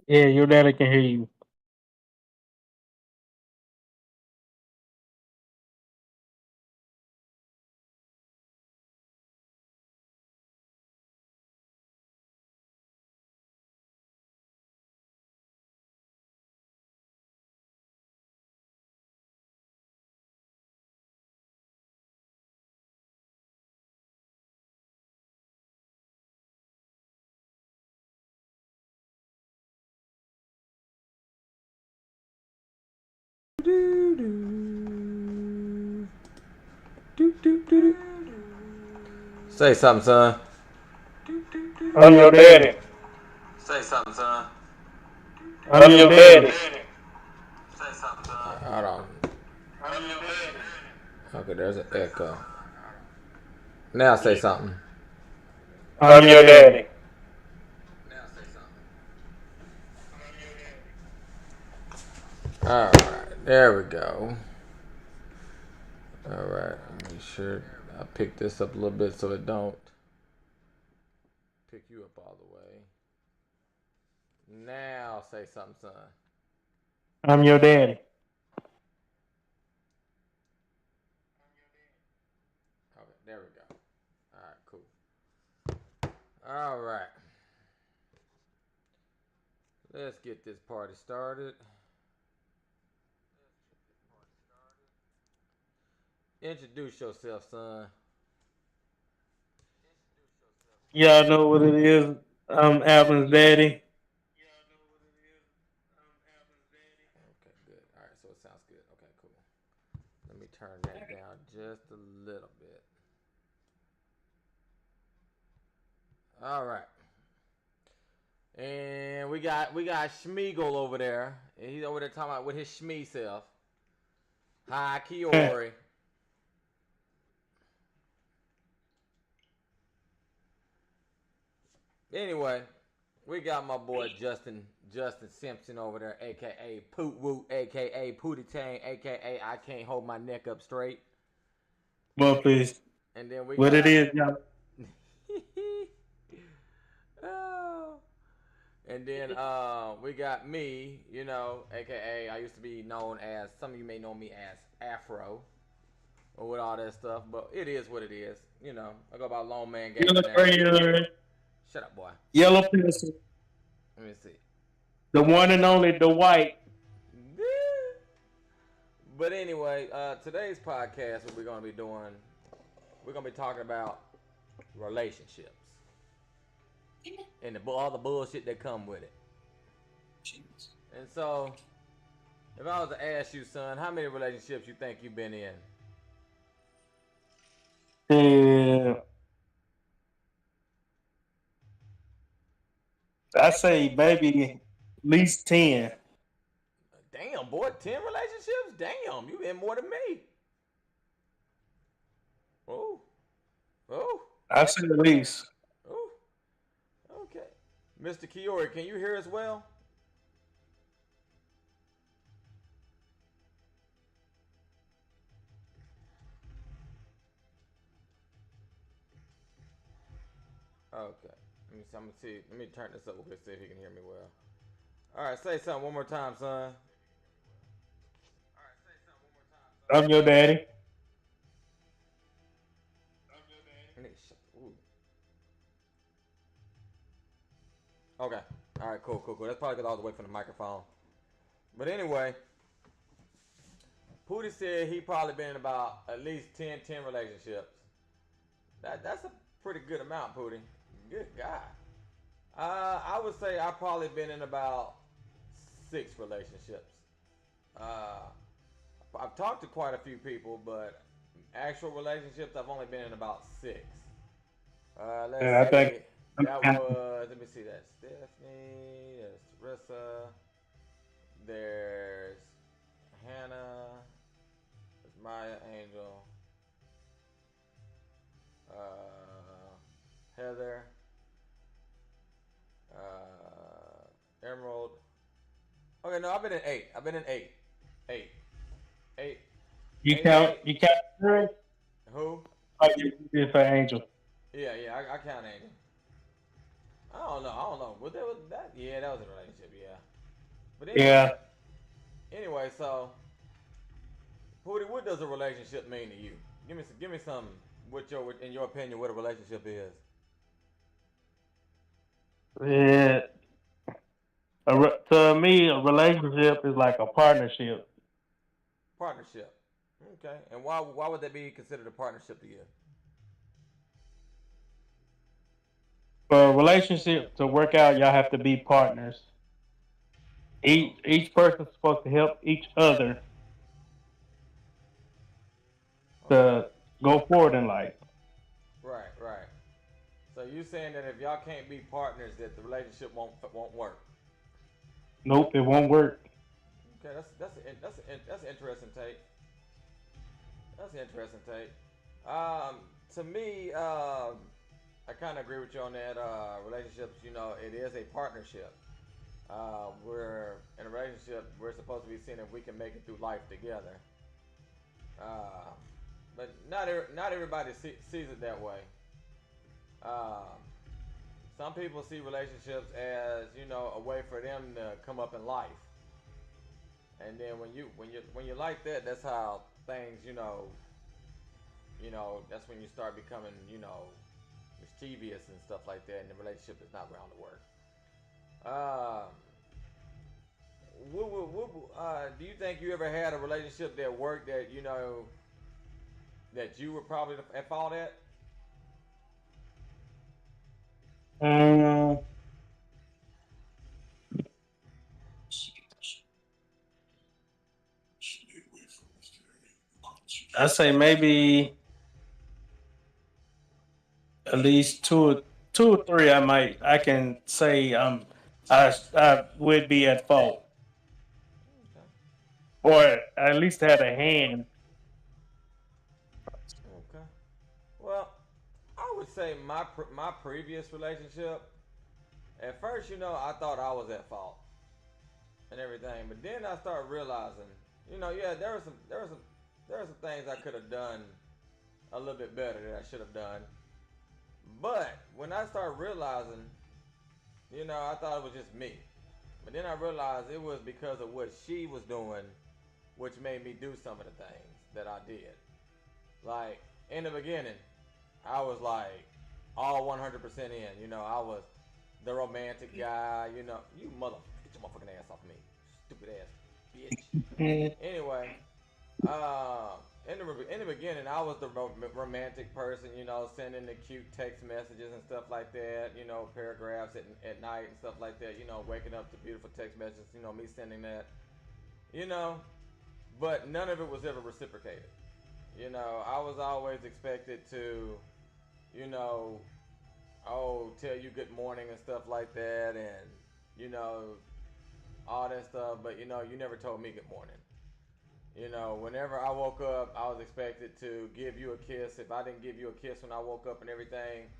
Yeah, your daddy can hear you. Say something, son. I'm your daddy. Say something, son. I'm your daddy. Say something, son. Hold on. Okay, there's an echo. Now say something. I'm your daddy. Now say something. All right, there we go. All right, make sure I pick this up a little bit so it don't pick you up all the way. Now say something, son. I'm your daddy. Okay, there we go. All right, cool. All right, let's get this party started. Introduce yourself, son. Y'all know what it is. I'm Alvin's daddy. Okay, good. All right, so it sounds good. Okay, cool. Let me turn that down just a little bit. All right. And we got Schmeagle over there. And he's over there talking about with his Shmee self. Hi, Kiori. Anyway, we got my boy Justin Simpson over there, aka Poot Woot, aka Pootie Tang, aka I can't hold my neck up straight. Well, please. And then we What it got is, y'all. oh. And then we got me, aka I used to be known as, some of you may know me as Afro or with all that stuff, but it is what it is. I go by Lone Man Yellow Gaming now. crayon, Shut up, boy. yellow pencil, Let me see. the one and only, the white. But anyway, today's podcast, what we're gonna be doing, we're gonna be talking about relationships and all the bullshit that come with it. And so, if I was to ask you, son, how many relationships you think you've been in? And I say maybe at least 10. Damn, boy, 10 relationships? Damn, you been more than me. Oh, oh, I say at least. oh, okay. Mr. Kiori, can you hear us well? Okay. I'm gonna see. Let me turn this up a bit, see if he can hear me well. All right, say something one more time, son. I'm your daddy. Okay. All right, cool, cool, cool. That's probably because I was away from the microphone. But anyway, Pootie said he probably been in about at least 10 relationships. That's a pretty good amount, Pootie. Good God. I would say I probably been in about 6 relationships. Uh, I've talked to quite a few people, but actual relationships I've only been in about 6. Let's And I think see. I'm That counting. was, let me see, that's Stephanie, there's Teresa, there's Hannah, there's Maya Angel, Heather, Emerald. Okay, no, I've been in 8. I've been in 8. 8. 8. You 8 and count. 8. You count her. Who? Like you did for Angel. Yeah, yeah, I count Angel. I don't know. Was that was that? Yeah, that was a relationship. Yeah. But Yeah. anyway. So, Pootie, what does a relationship mean to you? Give me some. In your opinion, what a relationship is? Yeah. To me, a relationship is like a partnership. Partnership. Okay. And why would that be considered a partnership to you? For a relationship to work out, y'all have to be partners. Oh. Each person's supposed to help each other Okay. to go forward in life. Right. Right. So you saying that if y'all can't be partners, that the relationship won't work? Nope, it won't work. Okay. That's an interesting take. That's an interesting take. To me, I kind of agree with you on that. Relationships, it is a partnership. We're in a relationship. We're supposed to be seeing if we can make it through life together. Uh, but not everybody sees it that way. Um, some people see relationships as a way for them to come up in life, and then when you like that, that's how things that's when you start becoming mischievous and stuff like that, and the relationship is not around to work. Um, do you think you ever had a relationship that worked that that you were probably at fault at? Um, I say maybe at least two or three. I can say I would be at fault, Okay. or at least had a hand. Okay. Well, I would say my previous relationship. At first, I thought I was at fault and everything, but then I started realizing, yeah, there were some things I could have done a little bit better that I should have done. But when I started realizing, I thought it was just me. But then I realized it was because of what she was doing, which made me do some of the things that I did. Like in the beginning, I was like all 100% in. I was the romantic guy. You mother, get your motherfucking ass off me, stupid ass bitch. Mm. Anyway, in the beginning, I was the romantic person. Sending the cute text messages and stuff like that. Paragraphs at night and stuff like that. Waking up to beautiful text messages. Me sending that. You know, but none of it was ever reciprocated. I was always expected to, you know, tell you good morning and stuff like that, and you know, all that stuff. But you never told me good morning. Whenever I woke up, I was expected to give you a kiss. If I didn't give you a kiss when I woke up and everything,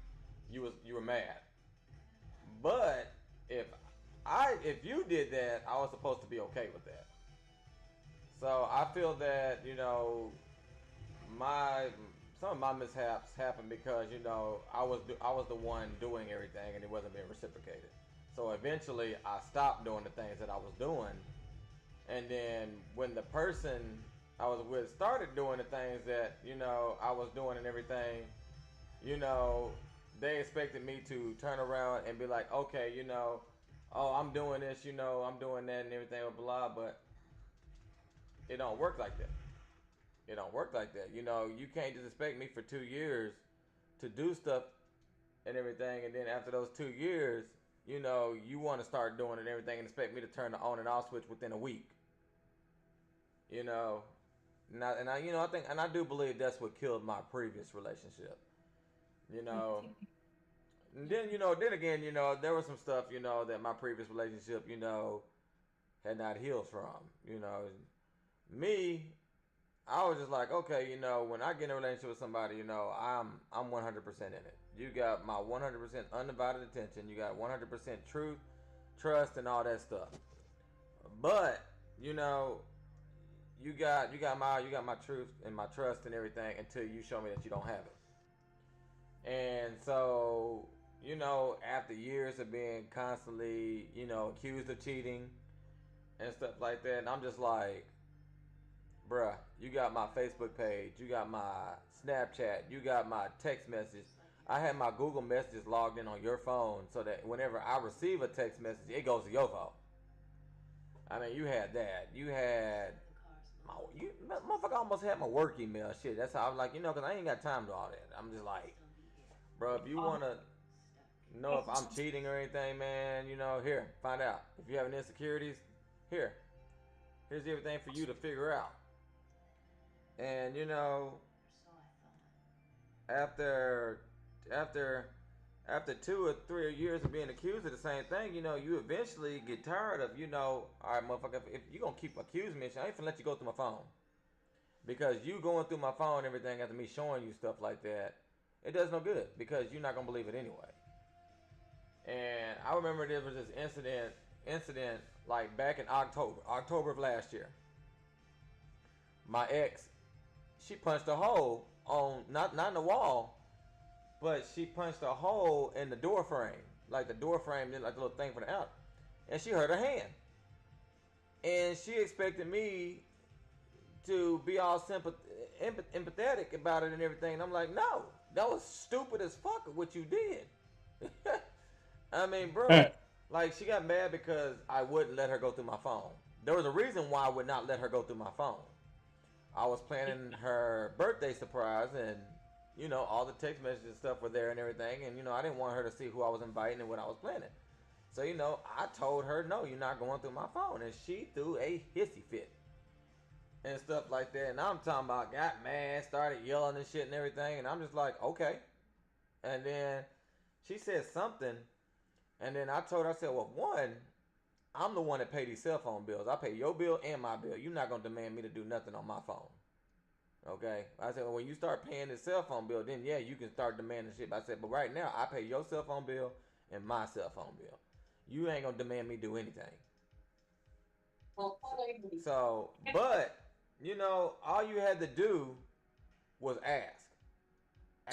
you were mad. But if if you did that, I was supposed to be okay with that. So I feel that my some of my mishaps happened because I was the one doing everything and it wasn't being reciprocated. So eventually I stopped doing the things that I was doing, and then when the person I was with started doing the things that I was doing and everything, you know they expected me to turn around and be like, okay, oh, I'm doing this, I'm doing that and everything, blah, but it don't work like that. It don't work like that. You can't just expect me for 2 years to do stuff and everything, and then after those 2 years, you want to start doing it and everything, and expect me to turn the on and off switch within a week. You know, I think, and I do believe that's what killed my previous relationship. You know, and then then again, there was some stuff, that my previous relationship, had not healed from. Me, I was just like, okay, when I get in a relationship with somebody, I'm 100% in it. You got my 100% undivided attention. You got 100% truth, trust, and all that stuff. But you know, you got my truth and my trust and everything until you show me that you don't have it. And so, you know, after years of being constantly, you know, accused of cheating and stuff like that, and I'm just like, bruh, you got my Facebook page, you got my Snapchat, you got my text message. I had my Google Messages logged in on your phone so that whenever I receive a text message, it goes to your phone. I mean, you had that. You had motherfucker almost had my work email. Shit, that's how I'm like, you know, because I ain't got time to all that. I'm just like, bro, if you wanna know if I'm cheating or anything, man, you know, here, find out. If you have insecurities, here, here's everything for you to figure out. And you know, after after after 2 or 3 years of being accused of the same thing, you know, you eventually get tired of, you know, all right, motherfucker, if you gonna keep accusing me, I ain't finna let you go through my phone. Because you going through my phone and everything after me showing you stuff like that, it does no good because you're not gonna believe it anyway. And I remember there was this incident like back in October of last year. My ex, she punched a hole on not in the wall, but she punched a hole in the door frame, like the door frame, like the little thing for the out, and she hurt her hand. And she expected me to be all empathetic about it and everything. And I'm like, no, that was stupid as fuck what you did. I mean, bro, like she got mad because I wouldn't let her go through my phone. There was a reason why I would not let her go through my phone. I was planning her birthday surprise, and you know all the text messages and stuff were there and everything, and you know I didn't want her to see who I was inviting and what I was planning. So you know I told her, no, you're not going through my phone, and she threw a hissy fit and stuff like that. And I'm talking about got mad, started yelling and shit and everything, and I'm just like, okay. And then she said something, and then I told her, I said, well, one, I'm the one that pay these cell phone bills. I pay your bill and my bill. You're not gonna demand me to do nothing on my phone. Okay? I said, well, when you start paying this cell phone bill, then yeah, you can start demanding shit. But I said, but right now, I pay your cell phone bill and my cell phone bill. You ain't gonna demand me do anything. So, but you know, all you had to do was ask.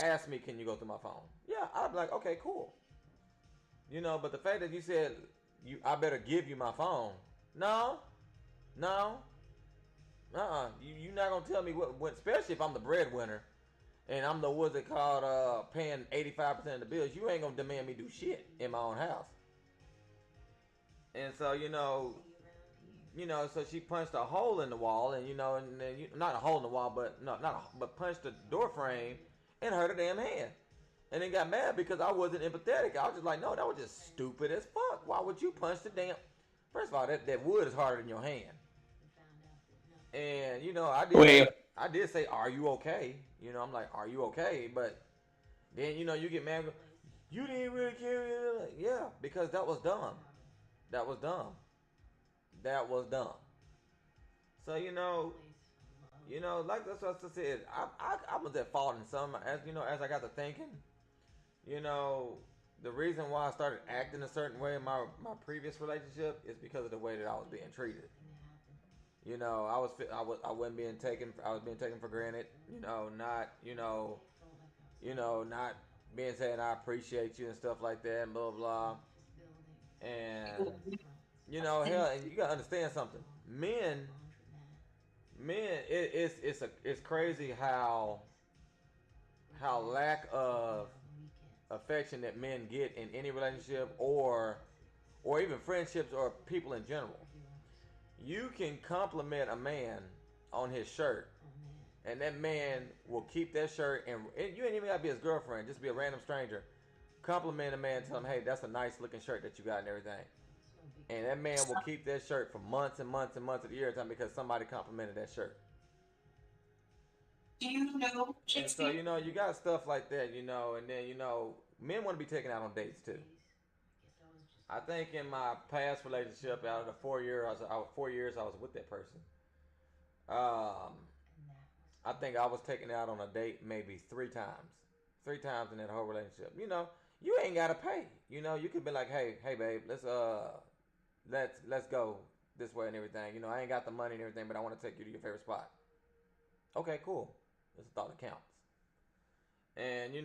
Ask me, can you go through my phone? Yeah, I'd be like, okay, cool. You know, but the fact that you said I better give you my phone. No, no, you're not gonna tell me what, especially if I'm the breadwinner and I'm the what's it called, paying 85% of the bills. You ain't gonna demand me do shit in my own house. And so so she punched a hole in the wall, and and then not a hole in the wall, but no, not a, but punched the door frame and hurt her damn hand. And then got mad because I wasn't empathetic. I was just like, no, that was just stupid as fuck. Why would you punch the damn? First of all, that wood is harder than your hand. And Well, I did say, are you okay? I'm like, are you okay? But then you get mad. You didn't really care. Yeah, because that was dumb. That was dumb. That was dumb. So like that's what I said. I was at fault in some. As I got to thinking, you know, the reason why I started acting a certain way in my previous relationship is because of the way that I was being treated. I wasn't being taken. I was being taken for granted. Not not being saying I appreciate you and stuff like that, and blah blah. And hell, and you gotta understand something. Men, it's crazy how lack of affection that men get in any relationship or even friendships or people in general. You can compliment a man on his shirt, and that man will keep that shirt, and you ain't even gotta be his girlfriend, just be a random stranger. Compliment a man, tell him, hey, that's a nice looking shirt that you got and everything. And that man will keep that shirt for months and months and months of the year time because somebody complimented that shirt. do you know And so, Shakespeare? you got stuff like that, and then, men want to be taken out on dates too. I think in my past relationship, out of the 4 years, 4 years I was with that person. Um, I think I was taken out on a date maybe 3 times, 3 times in that whole relationship. You ain't gotta pay. You could be like, hey, babe, let's go this way and everything. I ain't got the money and everything, but I want to take you to your favorite spot. Okay, cool. That's a thought that counts. And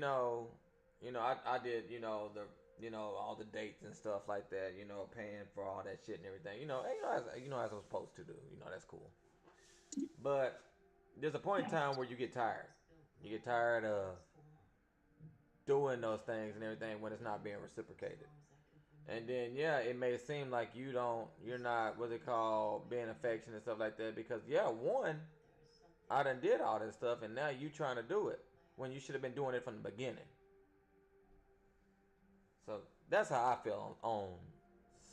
I did, all the dates and stuff like that, paying for all that shit and everything, as I was supposed to do, that's cool. But there's a point in time where you get tired. You get tired of doing those things and everything when it's not being reciprocated. And then yeah, it may seem like you're not what they call being affectionate and stuff like that because yeah, one, I done did all this stuff and now you trying to do it when you should have been doing it from the beginning. So that's how I feel on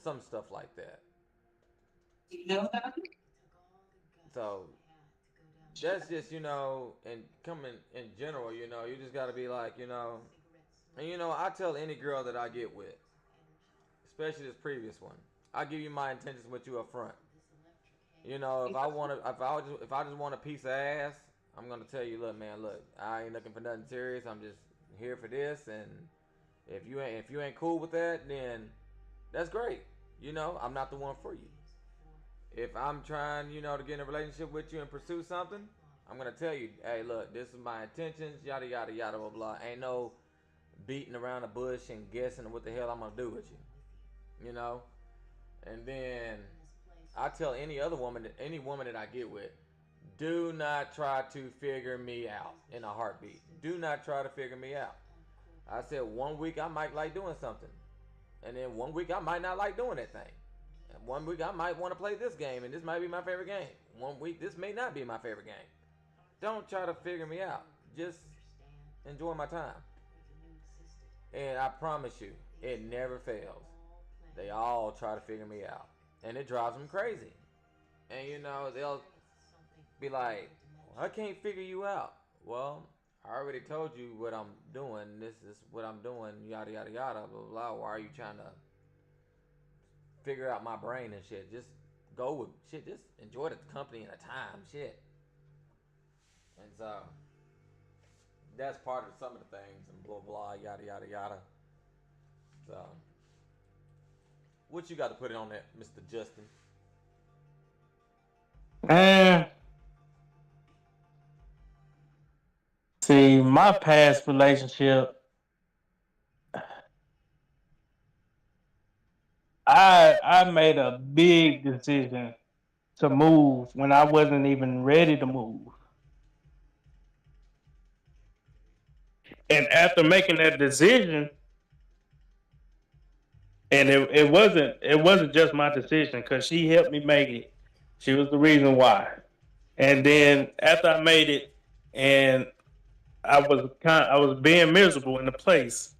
some stuff like that. So that's just and coming in general, you just gotta be like, and I tell any girl that I get with, especially this previous one, I give you my intentions with you up front. If I want to, if I just want a piece of ass, I'm gonna tell you, look, man, look, I ain't looking for nothing serious. I'm just here for this, and if you ain't cool with that, then that's great. I'm not the one for you. If I'm trying, to get in a relationship with you and pursue something, I'm gonna tell you, hey, look, this is my intentions, yada yada yada blah blah. Ain't no beating around the bush and guessing what the hell I'm gonna do with you, And then I tell any woman that I get with, do not try to figure me out in a heartbeat. Do not try to figure me out. I said 1 week I might like doing something, and then 1 week I might not like doing that thing. And 1 week I might want to play this game, and this might be my favorite game. 1 week this may not be my favorite game. Don't try to figure me out. Just enjoy my time. And I promise you, it never fails. They all try to figure me out, and it drives them crazy. And they'll be like, I can't figure you out. Well, I already told you what I'm doing. This is what I'm doing. Yada yada yada. Blah blah. Blah. Why are you trying to figure out my brain and shit? Just go with shit. Just enjoy the company and the time. Shit. And so that's part of some of the things and blah blah yada yada yada. So what you got to put it on that, Mr. Justin? And see, my past relationship, I made a big decision to move when I wasn't even ready to move. And after making that decision, and it wasn't just my decision because she helped me make it. She was the reason why. And then after I made it, and I was being miserable in the place,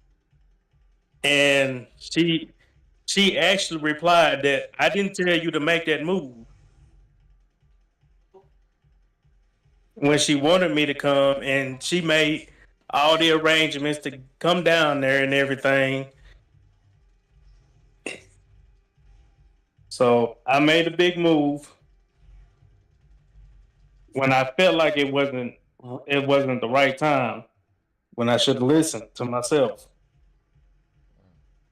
and she actually replied that I didn't tell you to make that move when she wanted me to come, and she made all the arrangements to come down there and everything. So I made a big move when I felt like it wasn't the right time, when I should have listened to myself.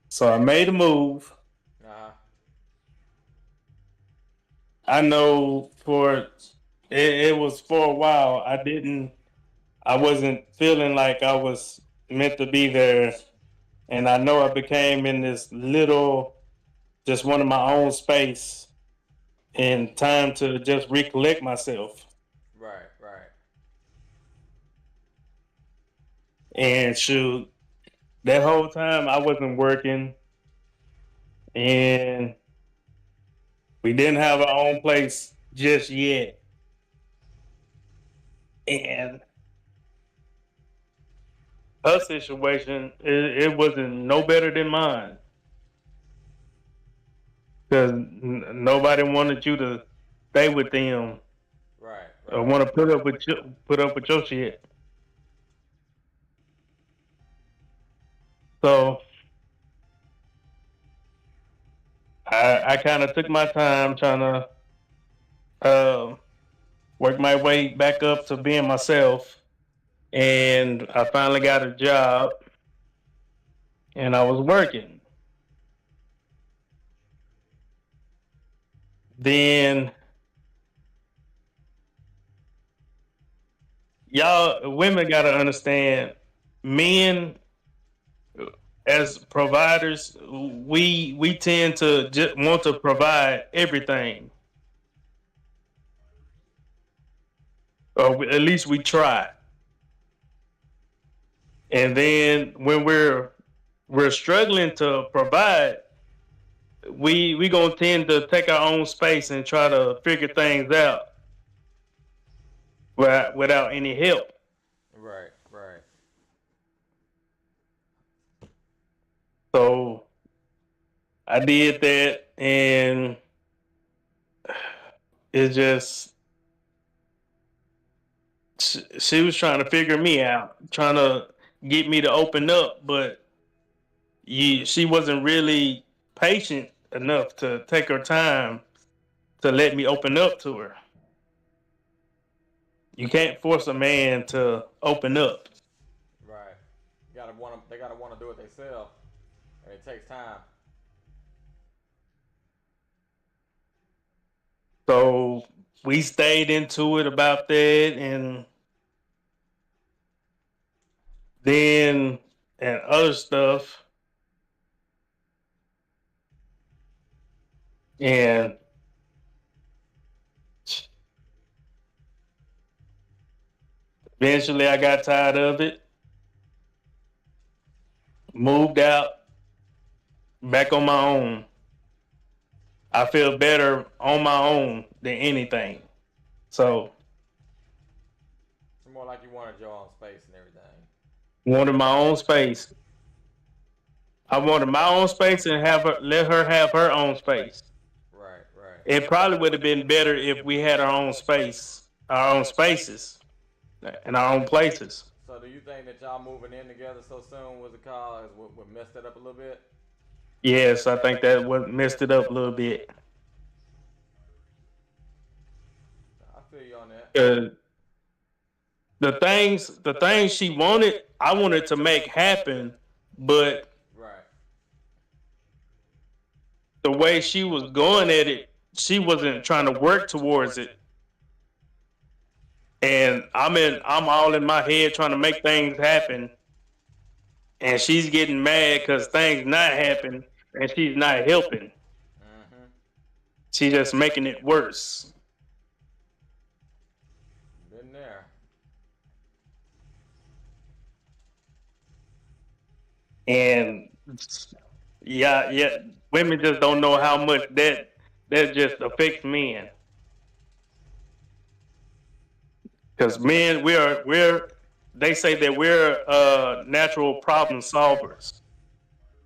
So I made a move. Uh I know it was for a while. I wasn't feeling like I was meant to be there, and I know I became in this little, just one of my own space, and time to just recollect myself. right, right. And shoot, that whole time I wasn't working, and we didn't have our own place just yet. And her situation, it wasn't no better than mine because nobody wanted you to stay with them Right, or right. want to put up with your shit. So I kind of took my time trying to uh, work my way back up to being myself, and I finally got a job, and I was working. Then y'all women gotta understand, men as providers, we tend to just want to provide everything, or at least we try. And then when we're struggling to provide, we gonna tend to take our own space and try to figure things out without any help. Right, right. So I did that, and it just she was trying to figure me out, trying to get me to open up, but she wasn't really patient enough to take her time to let me open up to her. You can't force a man to open up. Right. You gotta want 'em- They gotta want to do it themselves, and it takes time. So we stayed into it about that, and then and other stuff, and eventually I got tired of it, moved out, back on my own. I feel better on my own than anything. So It's more like you wanted your own space and everything. wanted my own space. I wanted my own space and let her have her own space. Right, right. It probably would have been better if we had our own space, our own spaces, and our own places. So do you think that y'all moving in together so soon was the cause? What messed it up a little bit? Yes, I think that what messed it up a little bit. I feel you on that. Uh, the things she wanted, I wanted to make happen, but Right. the way she was going at it, she wasn't trying to work towards it. And I'm all in my head trying to make things happen, and she's getting mad because things not happening, and she's not helping. Mm-hmm. She's just making it worse. Been there. And yeah, yeah, women just don't know how much that just affects men. Because men, we're they say that we're natural problem solvers.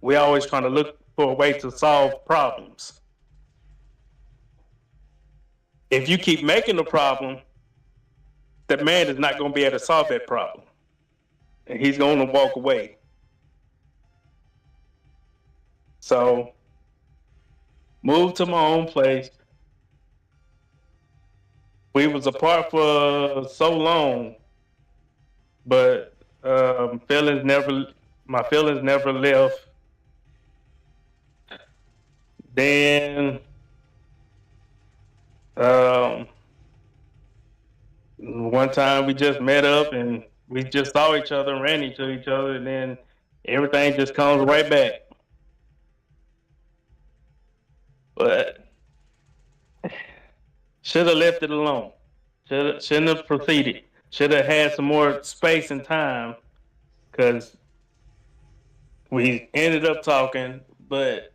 We always trying to look for a way to solve problems. If you keep making a problem, that man is not going to be able to solve that problem, and he's going to walk away. So, moved to my own place. We was apart for so long, but feelings never, my feelings never left. Then um, one time we just met up and we just saw each other and ran into each other, and then everything just comes right back. But should have left it alone. Shouldn't have proceeded. Should have had some more space and time, because we ended up talking, but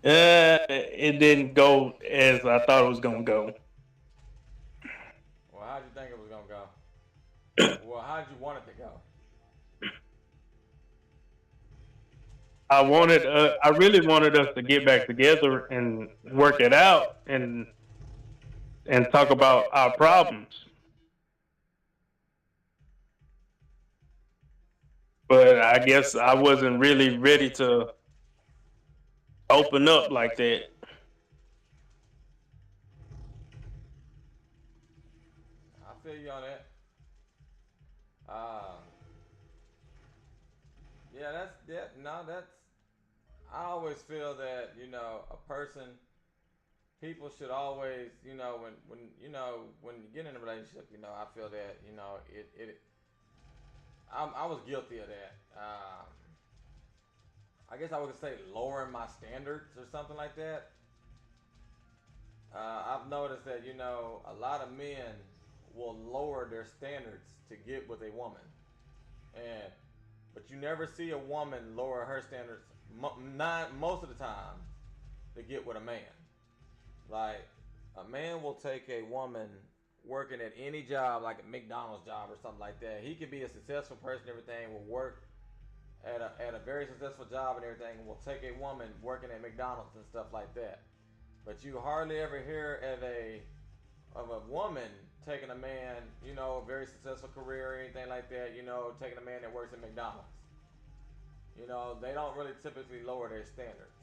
it didn't go as I thought it was gonna go. Well, how'd you think it was gonna go? Well, how'd you want it to go? I really wanted us to get back together and work it out and talk about our problems. But I guess I wasn't really ready to open up like that. I feel you on that. Uh, yeah, that's that. No, that's. I always feel that a person, people should always, when you get in a relationship, I feel that I was guilty of that. I guess I would say lowering my standards or something like that. I've noticed that a lot of men will lower their standards to get with a woman, and but you never see a woman lower her standards. Not most of the time to get with a man. Like a man will take a woman working at any job, like a McDonald's job or something like that. He could be a successful person, everything will work at a very successful job and everything, and will take a woman working at McDonald's and stuff like that. But you hardly ever hear of a woman taking a man, a very successful career or anything like that, taking a man that works at McDonald's. They don't really typically lower their standards.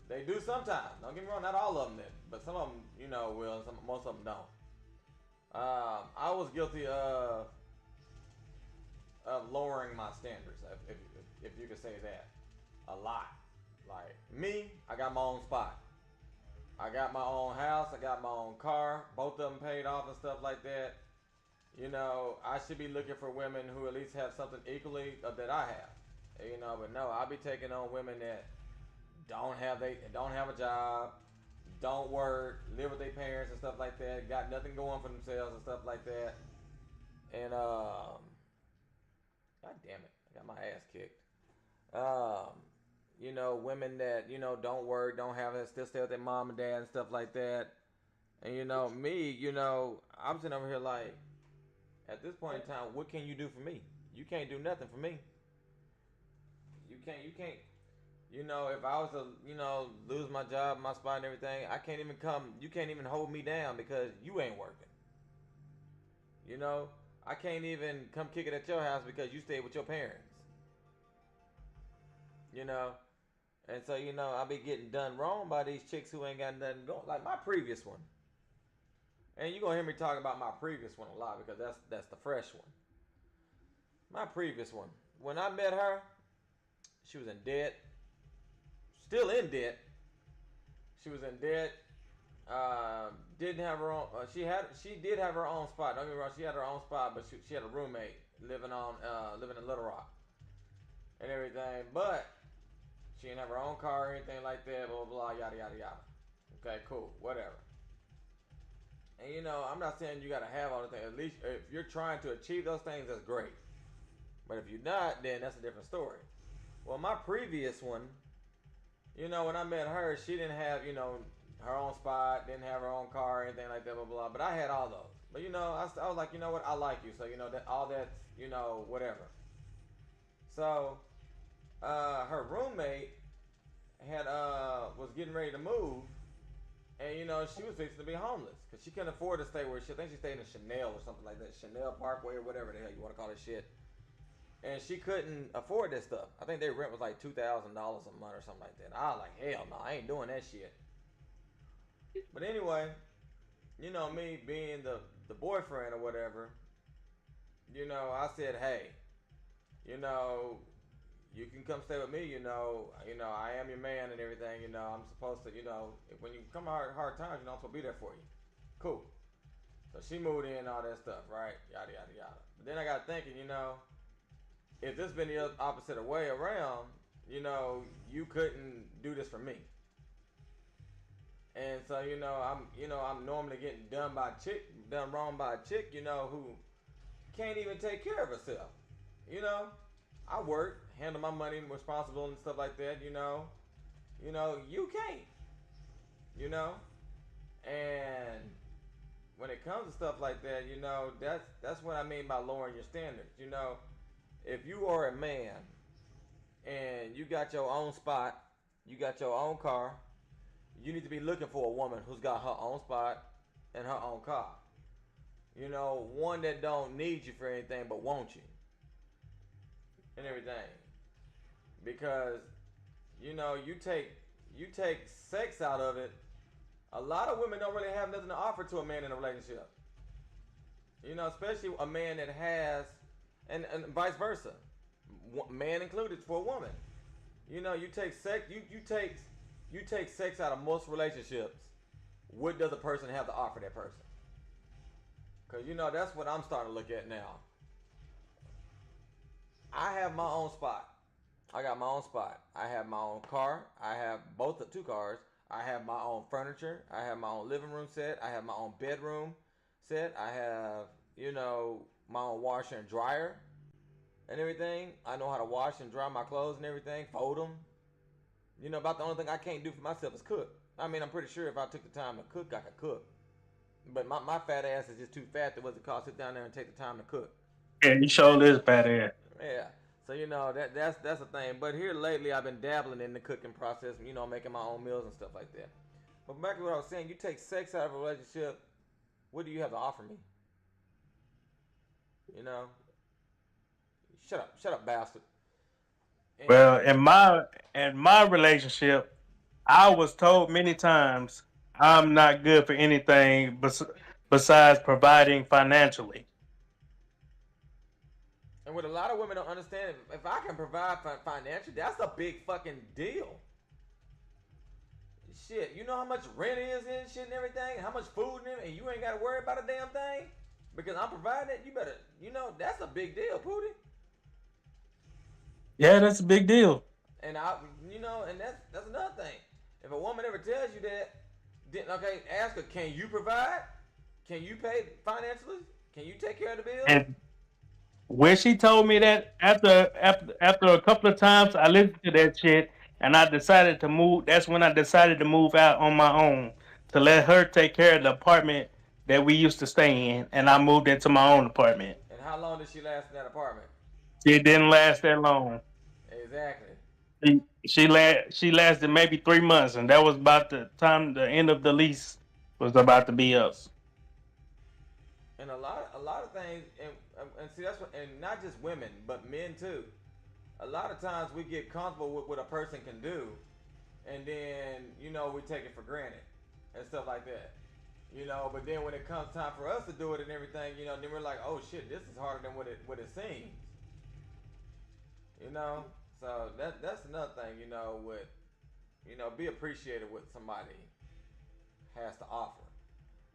They do sometimes. Don't get me wrong, not all of them did, but some of them, will, and most of them don't. I was guilty of lowering my standards, if you could say that, a lot. Like me, I got my own spot. I got my own house. I got my own car. Both of them paid off and stuff like that. I should be looking for women who at least have something equally that I have. But no, I'll be taking on women that don't have a job, don't work, live with their parents and stuff like that, got nothing going for themselves and stuff like that. And god damn it, I got my ass kicked. Women that don't work, don't have it, still stay with their mom and dad and stuff like that. And me, I'm sitting over here like, at this point in time, what can you do for me? You can't do nothing for me. You can't. If I was to, lose my job, my spot and everything, I can't even come, you can't even hold me down because you ain't working. I can't even come kick it at your house because you stay with your parents. And so, I be getting done wrong by these chicks who ain't got nothing going. Like my previous one. And you're going to hear me talk about my previous one a lot because that's the fresh one. My previous one. When I met her, she was in debt. Still in debt. She was in debt. Didn't have her own. She did have her own spot. Don't get me wrong. She had her own spot, but she had a roommate living in Little Rock and everything. But she didn't have her own car or anything like that. Blah blah blah. Yada yada yada. Okay, cool. Whatever. And I'm not saying you gotta have all the things. At least if you're trying to achieve those things, that's great. But if you're not, then that's a different story. Well, my previous one, when I met her, she didn't have, her own spot, didn't have her own car or anything like that, blah, blah, blah. But I had all those. But, I was like, you know what, I like you. So, that all that's, whatever. So, her roommate was getting ready to move. And, she was fixing to be homeless. Because she couldn't afford to stay where I think she stayed in Chanel or something like that. Chanel Parkway or whatever the hell you want to call this shit. And she couldn't afford this stuff. I think their rent was like $2,000 a month or something like that. I was like, hell no, I ain't doing that shit. But anyway, me being the boyfriend or whatever, I said, hey, you can come stay with me, I am your man and everything, I'm supposed to, when you come hard times, I'm supposed to be there for you. Cool. So she moved in, all that stuff, right? Yada, yada, yada. But then I got thinking, if this been the opposite way around, you couldn't do this for me. And so, I'm normally getting done wrong by a chick, who can't even take care of herself. I work, handle my money, responsible and stuff like that, you can't. And when it comes to stuff like that, that's what I mean by lowering your standards. If you are a man and you got your own spot, you got your own car, you need to be looking for a woman who's got her own spot and her own car. One that don't need you for anything but want you and everything. Because, you take sex out of it. A lot of women don't really have nothing to offer to a man in a relationship. Especially a man that has, and vice versa, man included for a woman. You take sex, you take sex out of most relationships. What does a person have to offer that person? Because that's what I'm starting to look at now. I have my own spot. I got my own spot. I have my own car. I have two cars. I have my own furniture. I have my own living room set. I have my own bedroom set. I have, my own washer and dryer and everything. I know how to wash and dry my clothes and everything, fold them. About the only thing I can't do for myself is cook. I mean, I'm pretty sure if I took the time to cook, I could cook. But my fat ass is just too fat that was it cost sit down there and take the time to cook. Yeah, you showed this bad ass. Yeah. So that's the thing. But here lately, I've been dabbling in the cooking process. Making my own meals and stuff like that. But back to what I was saying, you take sex out of a relationship. What do you have to offer me? Shut up, bastard. And, Well, in my relationship, I was told many times I'm not good for anything besides providing financially. and what a lot of women don't understand, if I can provide financially, that's a big fucking deal. Shit, you know how much rent is and shit and everything, and how much food and you ain't got to worry about a damn thing because I'm providing it. You better, that's a big deal, Pootie. Yeah, that's a big deal. And and that's another thing. If a woman ever tells you that, then okay, ask her, can you provide? Can you pay financially? Can you take care of the bills? And when she told me that, after a couple of times, I listened to that shit, and I decided to move. That's when I decided to move out on my own to let her take care of the apartment that we used to stay in, and I moved into my own apartment. And how long did she last in that apartment? It didn't last that long. Exactly. She lasted maybe 3 months, and that was about the time the end of the lease was about to be up. And a lot of things, and see that's what, and not just women, but men too. A lot of times we get comfortable with what a person can do, and then we take it for granted and stuff like that. But then when it comes time for us to do it and everything, then we're like, oh shit, this is harder than what it seems. So that's another thing. With be appreciative what somebody has to offer,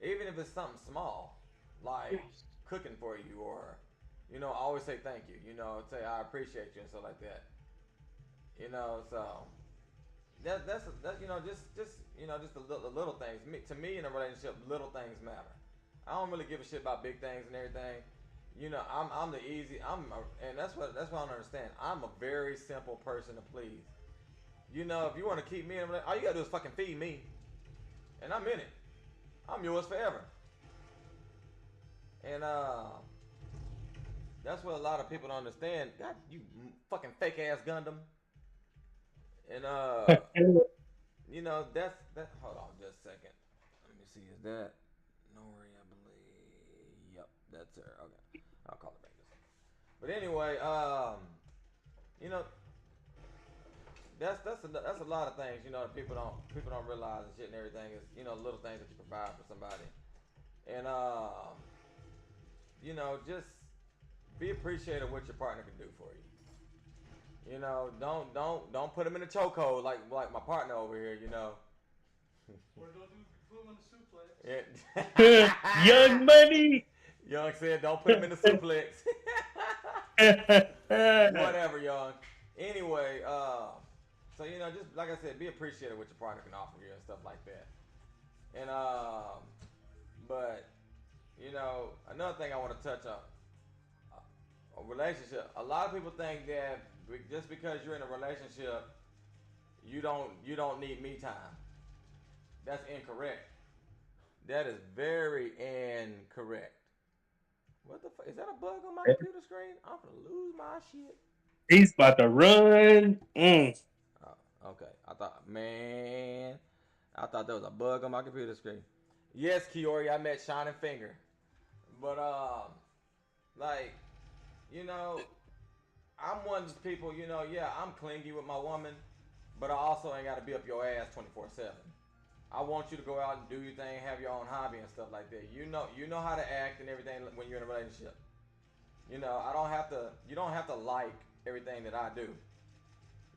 even if it's something small, like cooking for you, or always say thank you. Say I appreciate you and stuff like that. So that's just the little things. To me in a relationship, little things matter. I don't really give a shit about big things and everything. I'm the easy. And that's what I don't understand. I'm a very simple person to please. If you want to keep me in, all you gotta do is fucking feed me, and I'm in it. I'm yours forever. And that's what a lot of people don't understand. God, you fucking fake ass Gundam. And that's that. Hold on, just a second. Let me see. Is that Nori? I believe. Yep, that's her. Okay, I'll call it back this. But anyway, you know, that's a lot of things. That people don't realize and shit and everything is little things that you provide for somebody, and just be appreciative of what your partner can do for you. Don't put them in a chokehold like my partner over here. Or don't put him in the suplex. Young Money. Young said, don't put him in the suplex. Whatever, Young. Anyway, so just like I said, be appreciative of what your partner can offer you and stuff like that. And but another thing I want to touch on, a relationship. A lot of people think that just because you're in a relationship, you don't need me time. That's incorrect. That is very incorrect. What the fuck? Is that a bug on my computer screen? I'm gonna lose my shit. He's about to run. Oh, okay. I thought there was a bug on my computer screen. Yes, Kiori, I met Shining Finger. But like, I'm one of those people, yeah, I'm clingy with my woman, but I also ain't gotta be up your ass 24/7. I want you to go out and do your thing, have your own hobby and stuff like that. You know how to act and everything when you're in a relationship. You don't have to like everything that I do.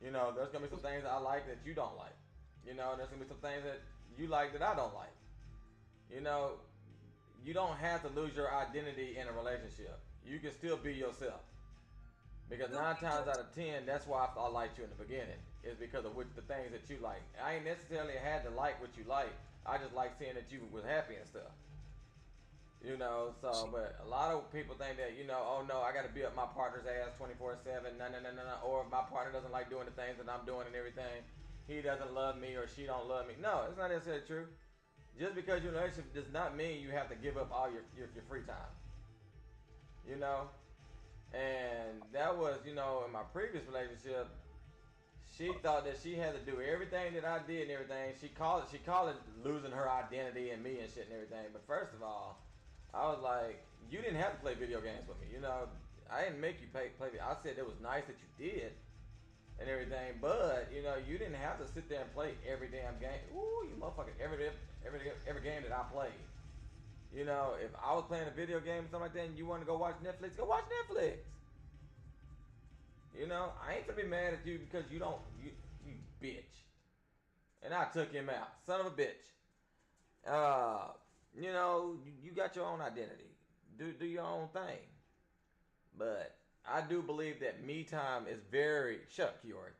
There's gonna be some things that I like that you don't like. There's gonna be some things that you like that I don't like. You don't have to lose your identity in a relationship. You can still be yourself. Because 9 times out of 10, that's why I liked you in the beginning. Is because of the things that you like. I ain't necessarily had to like what you like. I just like seeing that you was happy and stuff. You know, so but a lot of people think that oh no, I got to be up my partner's ass 24/7. No, no, no, no, no. Or if my partner doesn't like doing the things that I'm doing and everything, he doesn't love me or she don't love me. No, it's not necessarily true. Just because you're in a relationship does not mean you have to give up all your free time. You know, and that was in my previous relationship. She thought that she had to do everything that I did and everything. She called it losing her identity and me and shit and everything. But first of all, I was like, you didn't have to play video games with me. I didn't make you play. I said it was nice that you did and everything, but you didn't have to sit there and play every damn game. Ooh, you motherfucker! Every game that I played. If I was playing a video game or something like that, and you want to go watch Netflix, go watch Netflix. I ain't gonna be mad at you because you don't you bitch. And I took him out, son of a bitch. You got your own identity. Do your own thing. But I do believe that me time is very shut up, Kiori.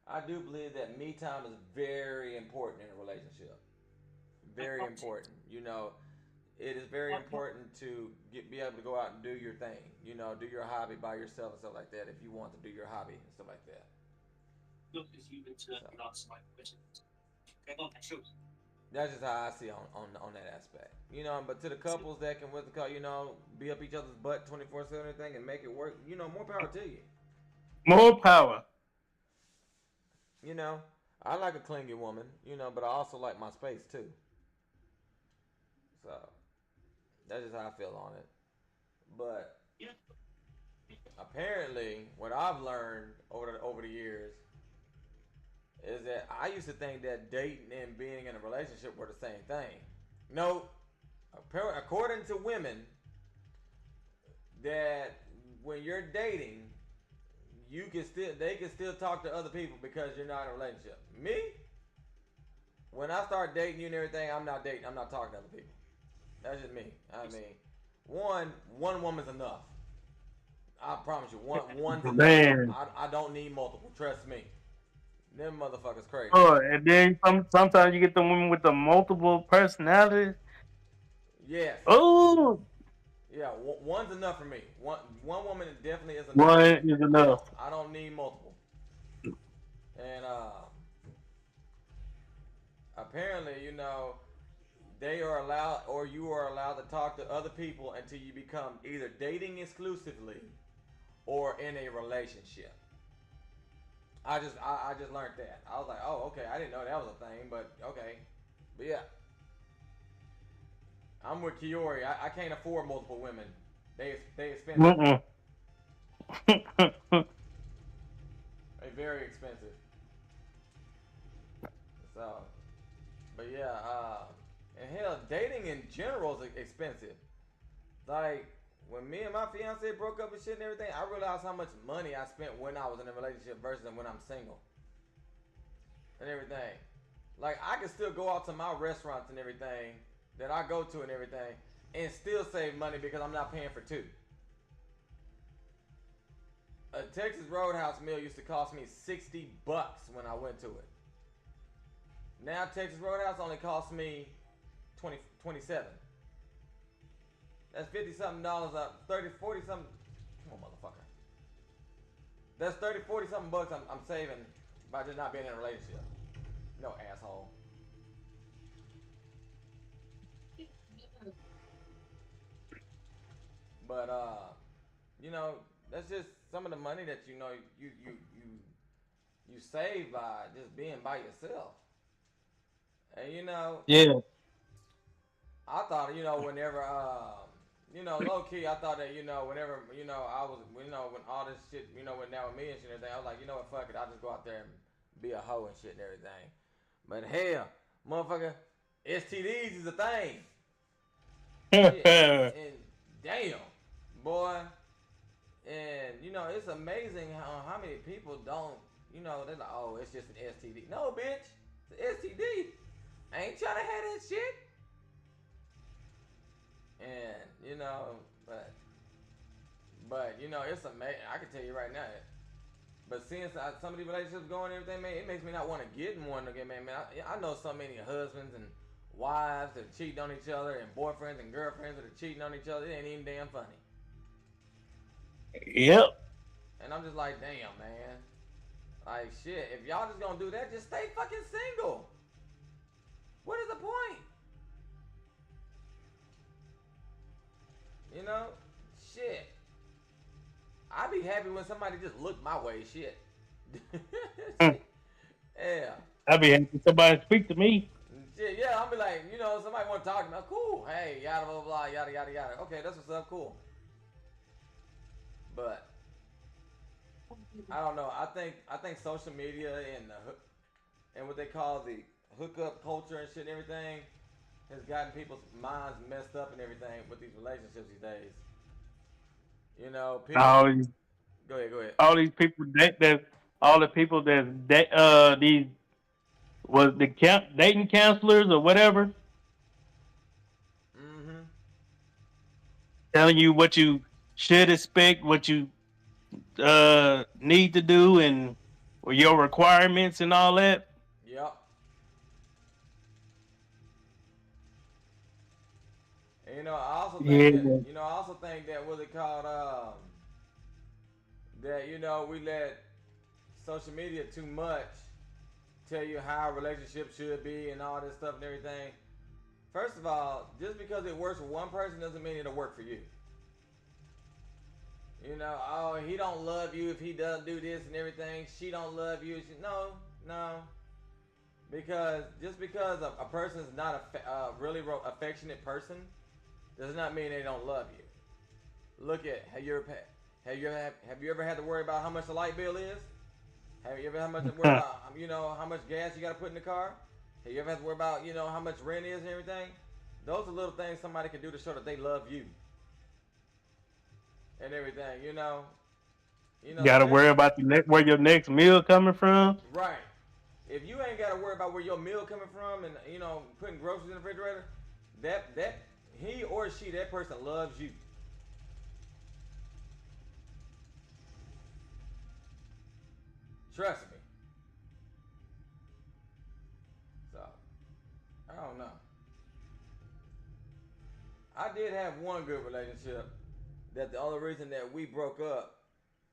I do believe that me time is very important in a relationship. Very important. It is very important to be able to go out and do your thing. Do your hobby by yourself and stuff like that. If you want to do your hobby and stuff like that. So, that's just how I see on that aspect. But to the couples that can be up each other's butt 24/7 and everything and make it work, more power to you. More power. I like a clingy woman, but I also like my space too. So that's just how I feel on it. But apparently, what I've learned over the years is that I used to think that dating and being in a relationship were the same thing. No, according to women, that when you're dating, they can still talk to other people because you're not in a relationship. Me, when I start dating you and everything, I'm not dating. I'm not talking to other people. That's just me. I mean, one woman's enough. I promise you, one's enough. Man. I don't need multiple. Trust me. Them motherfuckers crazy. Oh, and then sometimes you get the women with the multiple personalities. Yes. Oh. Yeah, one's enough for me. One woman definitely is enough. One is enough. I don't need multiple. And apparently, they are allowed, or you are allowed to talk to other people until you become either dating exclusively or in a relationship. I just learned that. I was like, oh, okay. I didn't know that was a thing, but okay. But yeah, I'm with Kiori. I can't afford multiple women. They expensive. They're very expensive. So, but yeah, and hell, dating in general is expensive. Like, when me and my fiance broke up and shit and everything, I realized how much money I spent when I was in a relationship versus when I'm single. And everything. Like, I can still go out to my restaurants and everything that I go to and everything and still save money because I'm not paying for two. A Texas Roadhouse meal used to cost me $60 when I went to it. Now Texas Roadhouse only costs me $27. That's $50-something up, 30, 40 something. Come on, motherfucker. That's 30, 40 something bucks I'm saving by just not being in a relationship. No asshole. But that's just some of the money that you save by just being by yourself. And Yeah. I thought whenever low key I thought that whenever I was when all this shit went down with me and shit and everything, I was like, what, fuck it, I'll just go out there and be a hoe and shit and everything. But hell, motherfucker, STDs is a thing. Shit. And damn, boy. And it's amazing how many people don't, they're like, oh, it's just an STD. No, bitch, it's an STD. I ain't trying to have that shit. And but But you know, it's amazing. I can tell you right now. But seeing some of these relationships going and everything, man, it makes me not want to get in one again, man. I know so many husbands and wives that cheat on each other, and boyfriends and girlfriends that are cheating on each other. It ain't even damn funny. Yep. And I'm just like, damn, man. Like, shit, if y'all just gonna do that, just stay fucking single. What is the point? You know? Shit. I'd be happy when somebody just looked my way, shit. Mm. Yeah. I'd be happy somebody speak to me. Shit, yeah, I'll be like, you know, somebody want to talk to me. Cool. Hey, yada, blah, blah, yada, yada, yada. Okay, that's what's up. Cool. But I don't know. I think social media and and what they call the hookup culture and shit and everything has gotten people's minds messed up and everything with these relationships these days. You know, people. All these, Go ahead, go ahead. all these people that all the people that these was the dating counselors or whatever Mm-hmm. telling you what you should expect, what you need to do, and your requirements and all that. Yep. And Yeah, I also think that what's it called? That we let social media too much tell you how a relationship should be and all this stuff and everything. First of all, just because it works for one person doesn't mean it'll work for you. You know, oh, he don't love you if he doesn't do this and everything. She don't love you. No, no. Because just because a person is not a really affectionate person does not mean they don't love you. Look at have you ever had to worry about how much the light bill is? Have you ever had to worry about how much gas you got to put in the car? Have you ever had to worry about how much rent is and everything? Those are little things somebody can do to show that they love you and everything. got to worry about where your next meal coming from. Right. If you ain't got to worry about where your meal coming from and putting groceries in the refrigerator, that he or she, that person loves you. Trust me. So I don't know. I did have one good relationship that the only reason that we broke up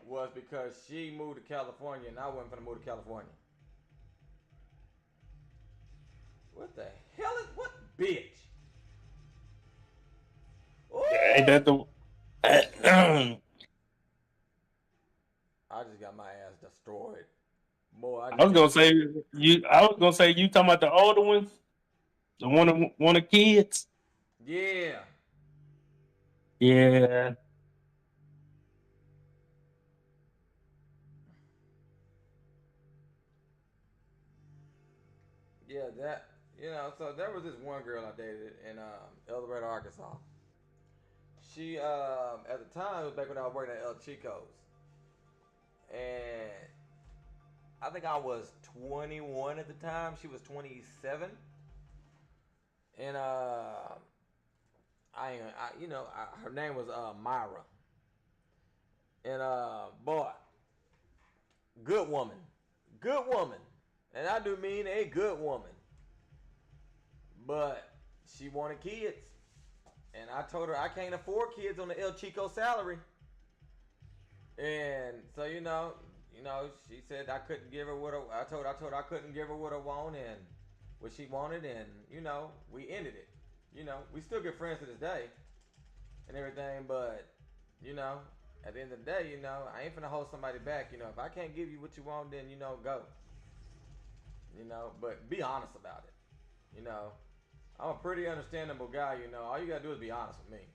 was because she moved to California and I wasn't gonna move to California. What the hell is what bitch? Ain't Ooh! that the? I I just got my ass destroyed. Boy, I just was got gonna say you. I was gonna say you talking about the older ones, the one of kids. yeah. Yeah, Yeah, that so there was this one girl I dated in El Dorado, Arkansas. She at the time it was back when I was working at El Chico's. And I think I was 21 at the time. She was 27. And her name was Myra. And boy, good woman. Good woman. And I do mean a good woman. But she wanted kids. And I told her I can't afford kids on the El Chico salary. And so she said I couldn't give her I told her I couldn't give her what I want and what she wanted, and we ended it. We still good friends to this day and everything, but at the end of the day, I ain't finna hold somebody back. If I can't give you what you want, then go. But be honest about it. I'm a pretty understandable guy. All you gotta do is be honest with me.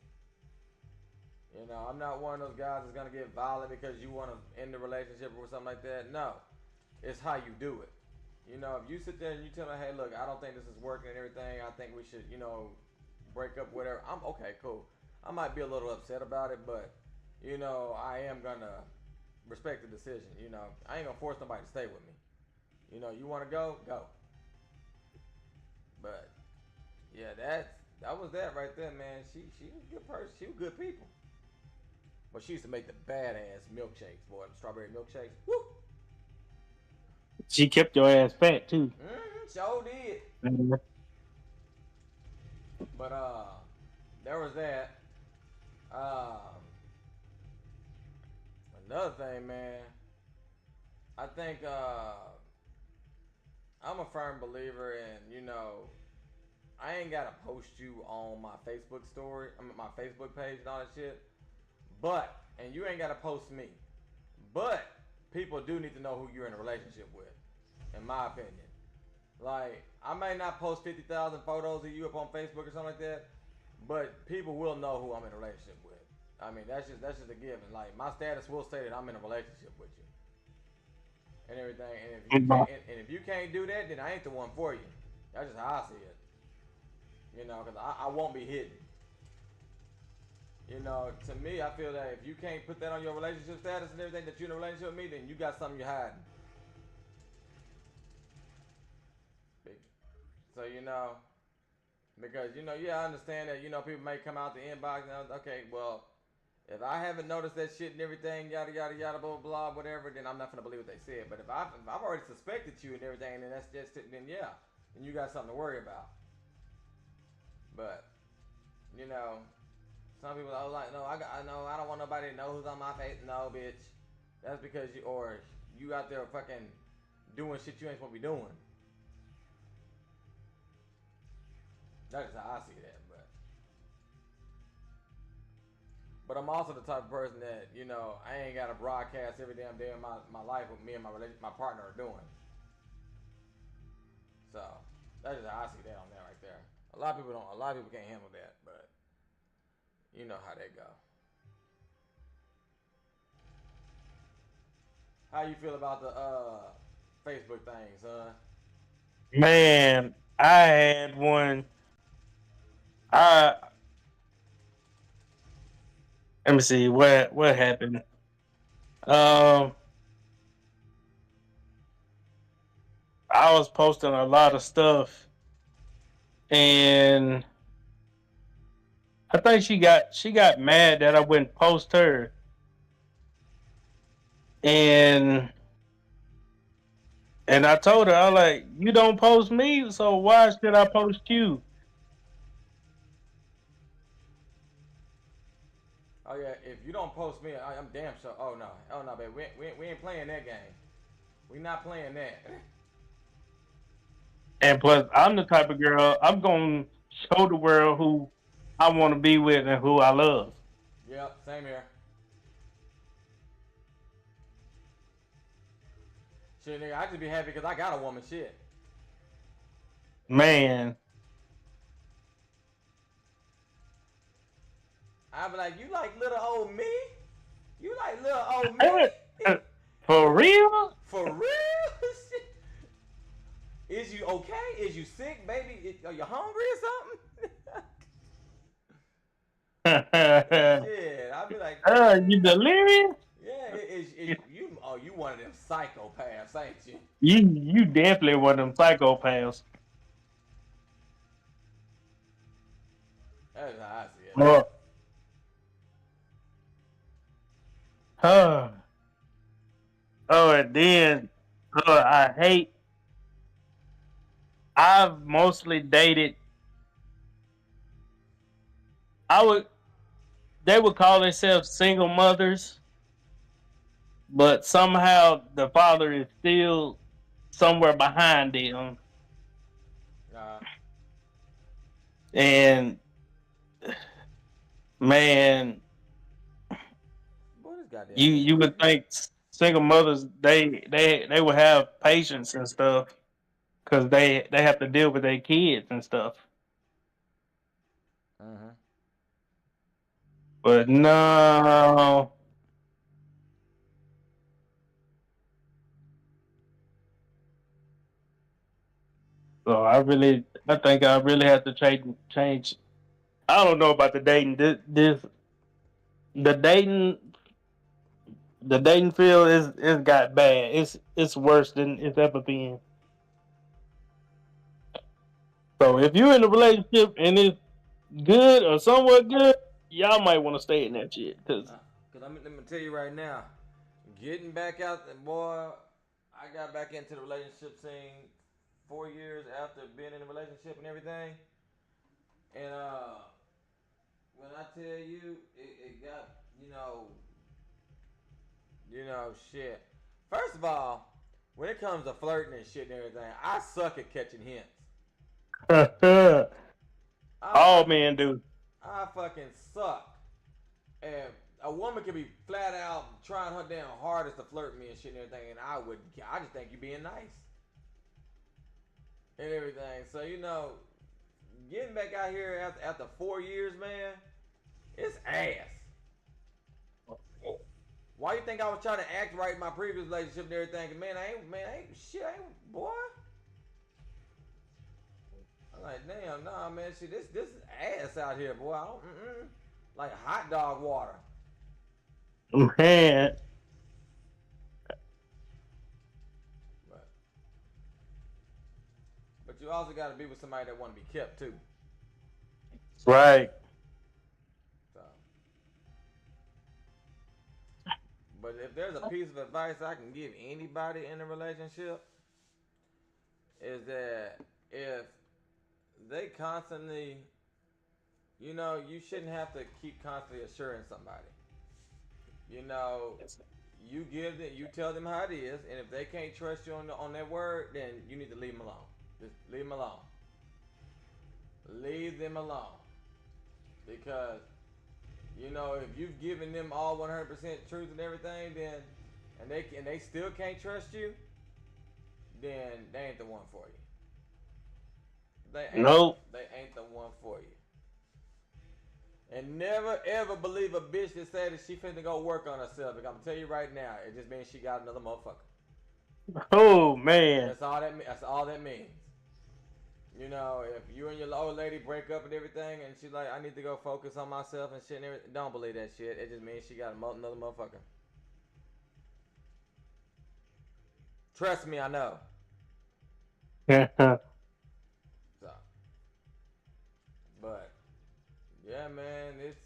I'm not one of those guys that's gonna get violent because you want to end the relationship or something like that. No, it's how you do it. If you sit there and you tell me, hey, look, I don't think this is working and everything. I think we should, break up, whatever. I'm okay, cool. I might be a little upset about it, but I am gonna respect the decision. I ain't gonna force nobody to stay with me. You want to go, go. But yeah, that was that right there, man. She was a good person. She was good people. But she used to make the badass milkshakes, boy. Strawberry milkshakes. Woo! She kept your ass fat too. Sure did. Mhm. But there was that. Um, Another thing, man. I think I'm a firm believer in, I ain't gotta post you on my Facebook story, my Facebook page and all that shit. But and you ain't gotta post me. But people do need to know who you're in a relationship with, in my opinion. Like, I may not post 50,000 photos of you up on Facebook or something like that, but people will know who I'm in a relationship with. I mean, that's just a given. Like, my status will say that I'm in a relationship with you and everything. And if you can't do that, then I ain't the one for you. That's just how I see it. Because I won't be hidden. To me, I feel that if you can't put that on your relationship status and everything that you're in a relationship with me, then you got something you're hiding. So because I understand that people may come out the inbox and okay, well, if I haven't noticed that shit and everything, yada yada yada, blah blah, whatever, then I'm not gonna believe what they said. But if I've already suspected you and everything, then that's just then yeah, then you got something to worry about. But some people are like, no, I don't want nobody to know who's on my face. No, bitch, that's because you out there fucking doing shit you ain't supposed to be doing. That's how I see that, but I'm also the type of person that I ain't gotta broadcast every damn day of my life with me and my partner are doing. So that's just how I see that on that right there. A lot of people can't handle that, but you know how they go. How you feel about the Facebook thing, son? Man, I had one. I Let me see what happened. Um, I was posting a lot of stuff, and I think she got mad that I wouldn't post her, and I told her, I was like, you don't post me, so why should I post you? Oh yeah, if you don't post me, I'm damn sure. Oh no, baby, we ain't playing that game. We not playing that. And plus, I'm the type of girl I'm gonna show the world who I want to be with and who I love. Yep, same here. Shit, nigga, I just be happy because I got a woman. Shit. Man, I be like, you like little old me? You like little old me? for real? For real? Is you okay? Is you sick, baby? Are you hungry or something? Shit, I be like, You delirious? yeah, you? Oh, you one of them psychopaths, ain't you? You definitely one of them psychopaths. That's how I see it. Oh, oh, and then I hate. I've mostly dated. I would. They would call themselves single mothers, but somehow the father is still somewhere behind them, Uh, and man, boy, this goddamn you would think single mothers they would have patience and stuff because they have to deal with their kids and stuff. Uh-huh. But no, so I think I really have to change. I don't know about the dating. The dating the dating field is got bad. It's worse than it's ever been. So if you're in a relationship and it's good or somewhat good, y'all might want to stay in that shit because Cause let me tell you right now, getting back out, boy, I got back into the relationship scene 4 years after being in a relationship and everything. And when I tell you, it got shit. First of all, when it comes to flirting and shit and everything, I suck at catching hints. I All fucking, men do. I fucking suck. And a woman could be flat out trying her damn hardest to flirt me and shit and everything, and I just think you being nice and everything. So getting back out here after 4 years, man, it's ass. Why you think I was trying to act right in my previous relationship and everything? I ain't shit, I ain't boy. I'm like, damn, nah, man, shit, this is ass out here, boy. I don't, like hot dog water. Man, But, but you also got to be with somebody that want to be kept too. right. So, but if there's a piece of advice I can give anybody in a relationship, is that if they constantly, you shouldn't have to keep constantly assuring somebody. You know, you tell them how it is, and if they can't trust you on that word, then you need to leave them alone. Just leave them alone. Leave them alone, because if you've given them all 100% truth and everything, then and they still can't trust you, then they ain't the one for you. Nope. They ain't the one for you. And never ever believe a bitch that said that she finna go work on herself. Because I'm gonna tell you right now, it just means she got another motherfucker. Oh man. That's all that means. If you and your old lady break up and everything, and she's like, I need to go focus on myself and shit and everything, don't believe that shit. It just means she got another motherfucker. Trust me, I know. So, but yeah, man, it's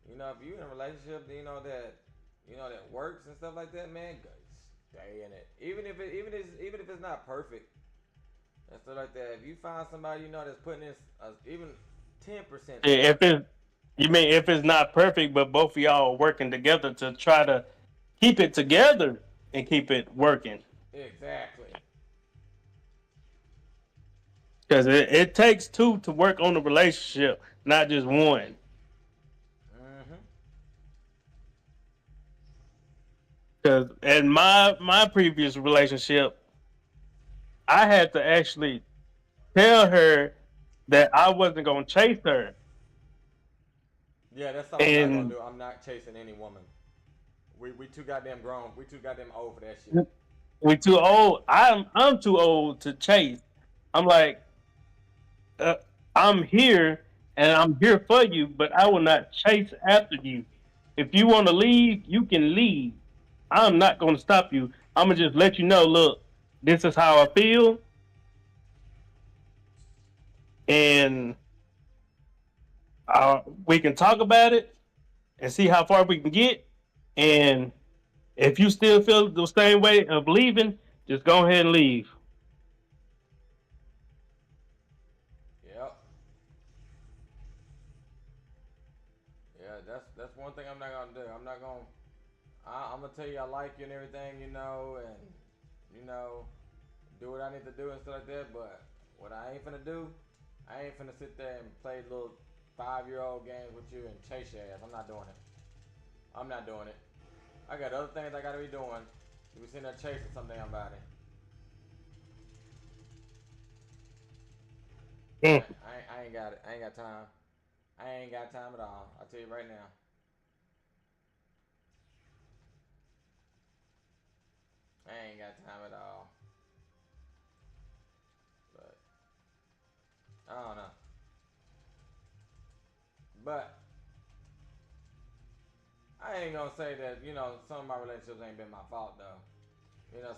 if you in a relationship, that works and stuff like that, man, stay in it. Even if it's not perfect and stuff like that. If you find somebody that's putting in even 10%. If it, you mean if it's not perfect, but both of y'all are working together to try to keep it together and keep it working. Exactly. Because it takes two to work on the relationship, not just one. Mm-hmm. Because in my previous relationship, I had to actually tell her that I wasn't gonna chase her, Yeah, that's something I'm not gonna and do. I'm not chasing any woman. We too goddamn grown. We too goddamn old for that shit. we too old. I'm too old to chase. I'm like, uh, I'm here and I'm here for you, but I will not chase after you. If you want to leave, you can leave. I'm not going to stop you. I'm gonna just let you know. Look, this is how I feel, and we can talk about it and see how far we can get. And if you still feel the same way of leaving, just go ahead and leave. Yep. Yeah, that's one thing I'm not gonna do. I'm not gonna. I'm gonna tell you I like you and everything, and you know, do what I need to do and stuff like that. But what I ain't finna do, I ain't finna sit there and play little 5-year-old games with you and chase your ass. I'm not doing it. I'm not doing it. I got other things I gotta be doing. You be sitting there chasing some damn body. Mm. I ain't got it. I ain't got time. I ain't got time at all. I'll tell you right now. I ain't got time at all. But I don't know. But I ain't gonna say that some of my relationships ain't been my fault though.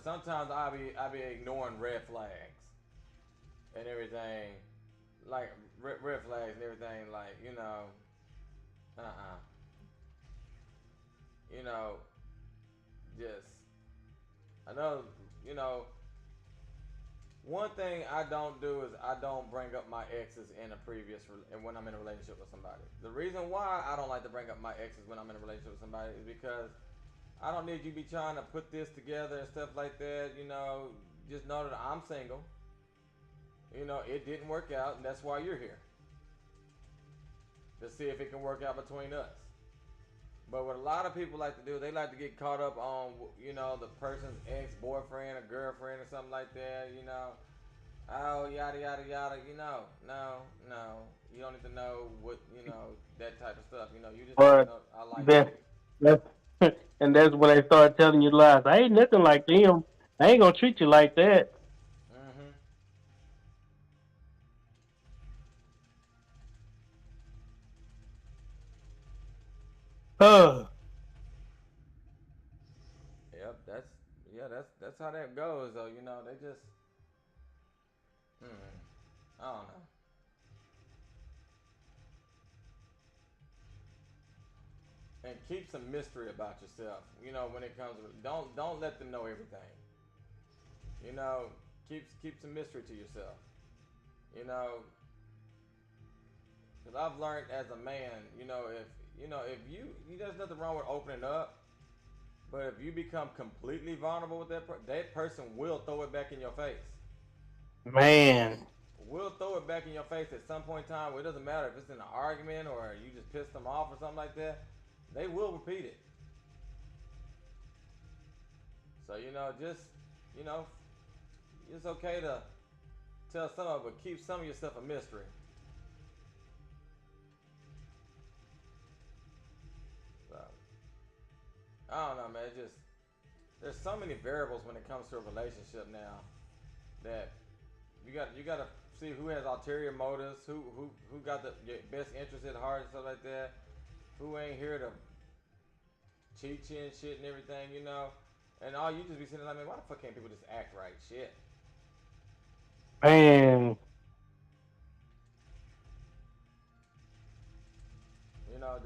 Sometimes I be ignoring red flags and everything, like red flags and everything, like uh. you know, just I know, you know, one thing I don't do is I don't bring up my exes in a and when I'm in a relationship with somebody. The reason why I don't like to bring up my exes when I'm in a relationship with somebody is because I don't need you to be trying to put this together and stuff like that. You know, just know that I'm single. You know, it didn't work out, and that's why you're here to see if it can work out between us. But what a lot of people like to do, they like to get caught up on, you know, the person's ex-boyfriend or girlfriend or something like that. You know, oh yada yada yada. You know, no. You don't need to know what you know that type of stuff. You know, you just need to But know I like you. that that's and that's when they start telling you lies. I ain't nothing like them. I ain't gonna treat you like that. Mm-hmm. Oh, Yep. That's how that goes. Though you know they just, I don't know. And keep some mystery about yourself. You know, when it comes to don't let them know everything. You know, keep some mystery to yourself. You know, because I've learned as a man, if there's nothing wrong with opening up, but if you become completely vulnerable with that person will throw it back in your face. man. Will throw it back in your face at some point in time. It doesn't matter if it's in an argument or you just pissed them off or something like that. They will repeat it. So you know, it's okay to tell some of it, but keep some of your stuff a mystery. So I don't know, man. It just there's so many variables when it comes to a relationship now that you got to see who has ulterior motives, who got the your best interest at heart and stuff like that, who ain't here to cheat you and shit and everything, you know. And all you just be sitting like, man, why the fuck can't people just act right? Shit. Man, You know,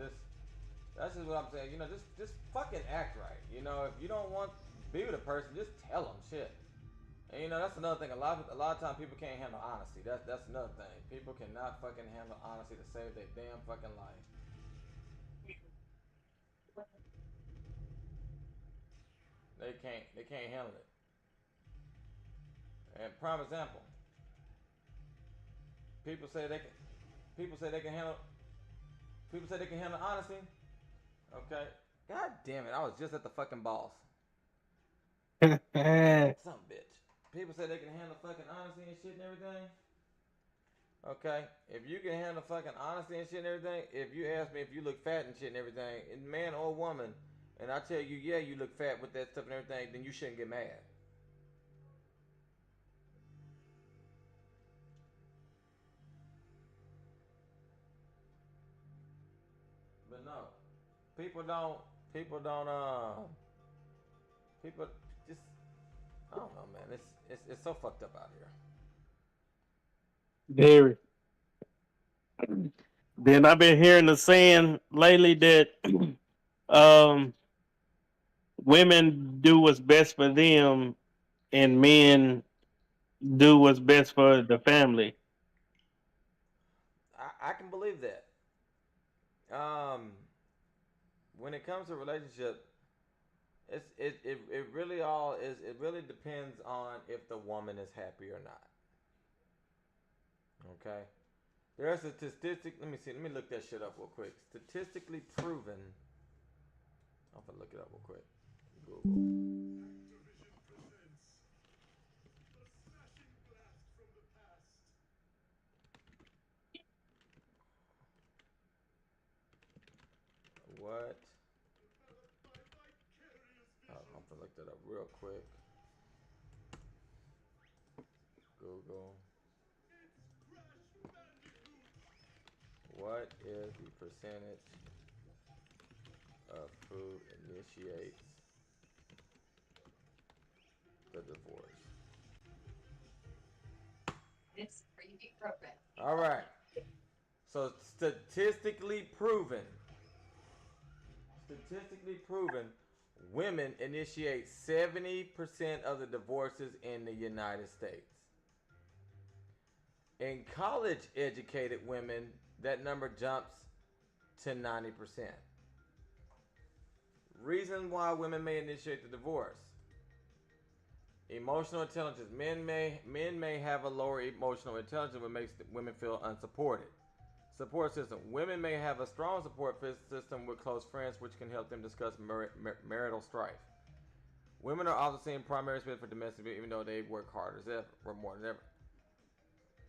that's just what I'm saying. You know, just fucking act right. You know, if you don't want to be with a person, just tell them shit. And you know, that's another thing. A lot of times people can't handle honesty. That's another thing. People cannot fucking handle honesty to save their damn fucking life. They can't handle it. And prime example, people say they can people say they can handle people say they can handle honesty. Okay. God damn it, I was just at the fucking boss. Some bitch. People say they can handle fucking honesty and shit and everything. Okay, if you can handle fucking honesty and shit and everything, if you ask me if you look fat and shit and everything, man or woman, and I tell you, yeah, you look fat with that stuff and everything, then you shouldn't get mad. But no, people don't, people don't, people just, I don't know, man. It's so fucked up out here. very. Then I've been hearing the saying lately that um, women do what's best for them, and men do what's best for the family. I can believe that. Um, when it comes to relationship, it really all is. It really depends on if the woman is happy or not. Okay. There's a statistic. Let me see. Let me look that shit up real quick. Statistically proven. I'm gonna look it up real quick. Google. What? Oh, I'm gonna look that up real quick. Google. What is the percentage of who initiates the divorce? All right. So statistically proven. statistically proven, women initiate 70% of the divorces in the United States. In college educated women, that number jumps to 90%. Reason why women may initiate the divorce. Emotional intelligence. Men may have a lower emotional intelligence, which makes women feel unsupported. Support system. Women may have a strong support system with close friends, which can help them discuss marital strife. Women are often seen primary responsibility for domestic abuse, even though they work harder as ever, or more than ever.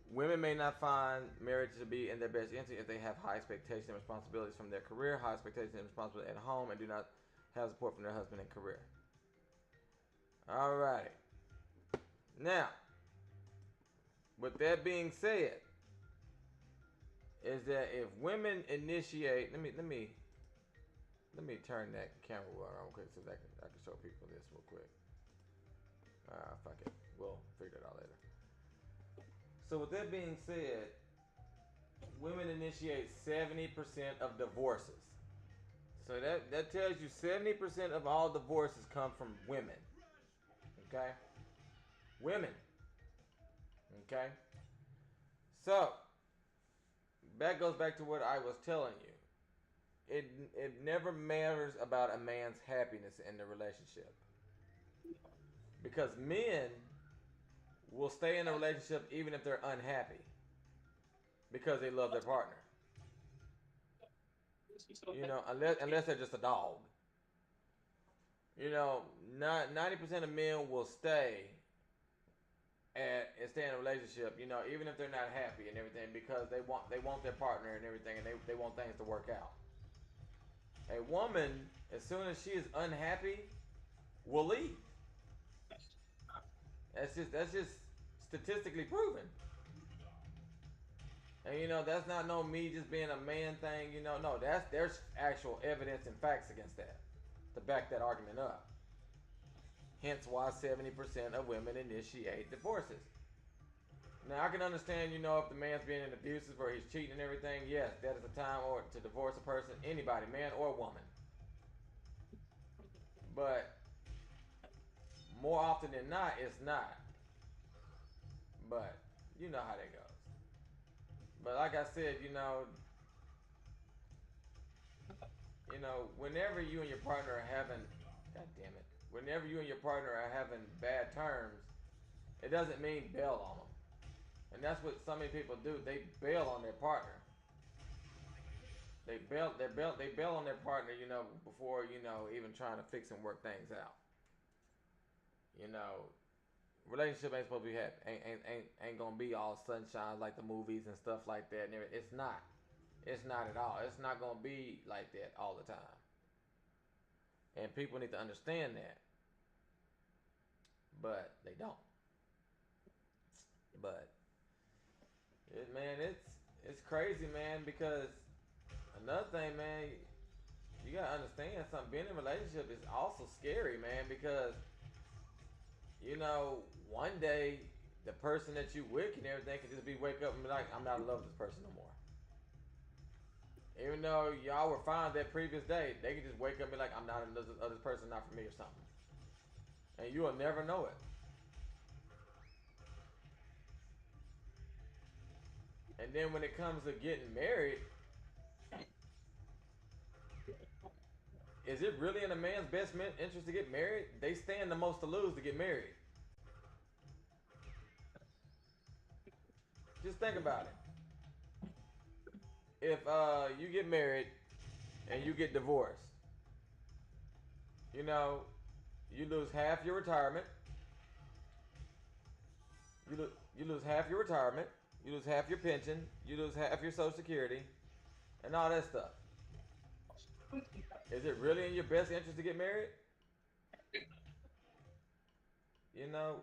Women may not find marriage to be in their best interest if they have high expectations and responsibilities from their career, high expectations and responsibility at home, and do not have support from their husband and career. Alrighty. Now, with that being said, is that if women initiate, let me turn that camera around quick so that I can show people this real quick. Fuck it, we'll figure it out later. So with that being said, women initiate 70% of divorces. So that tells you 70% of all divorces come from women. Okay? Women. Okay? So, that goes back to what I was telling you. It never matters about a man's happiness in the relationship. Because men will stay in a relationship even if they're unhappy. Because they love their partner. You know, unless they're just a dog. You know, 90% of men will stay and stay in a relationship, you know, even if they're not happy and everything, because they want their partner and everything, and they want things to work out. A woman, as soon as she is unhappy, will leave. That's just statistically proven. And you know, that's not no me just being a man thing, you know. No, there's actual evidence and facts against that to back that argument up. Hence why 70% of women initiate divorces. Now I can understand, you know, if the man's being in abuses or he's cheating and everything, yes, that is a time or to divorce a person, anybody, man or woman. But more often than not, it's not. But you know how that goes. But like I said, you know, whenever you and your partner are having, God damn it, whenever you and your partner are having bad terms, it doesn't mean bail on them. And that's what so many people do. They bail on their partner. They bail on their partner, you know, before, you know, even trying to fix and work things out. You know, relationship ain't supposed to be happy. Ain't gonna be all sunshine like the movies and stuff like that. And it's not. It's not at all. It's not gonna be like that all the time. And people need to understand that. But they don't. But it's crazy, man, because another thing, man, you gotta understand something. Being in a relationship is also scary, man, because you know, one day the person that you with and everything can just wake up and be like, I'm not in love with this person no more. Even though y'all were fine that previous day, they can just wake up and be like, I'm not in love with this person, not for me or something. And you will never know it. And then when it comes to getting married, is it really in a man's best interest to get married? They stand the most to lose to get married. Just think about it. If you get married and you get divorced, you know, you lose half your retirement. You lose half your retirement. You lose half your pension. You lose half your Social Security, and all that stuff. Is it really in your best interest to get married? You know,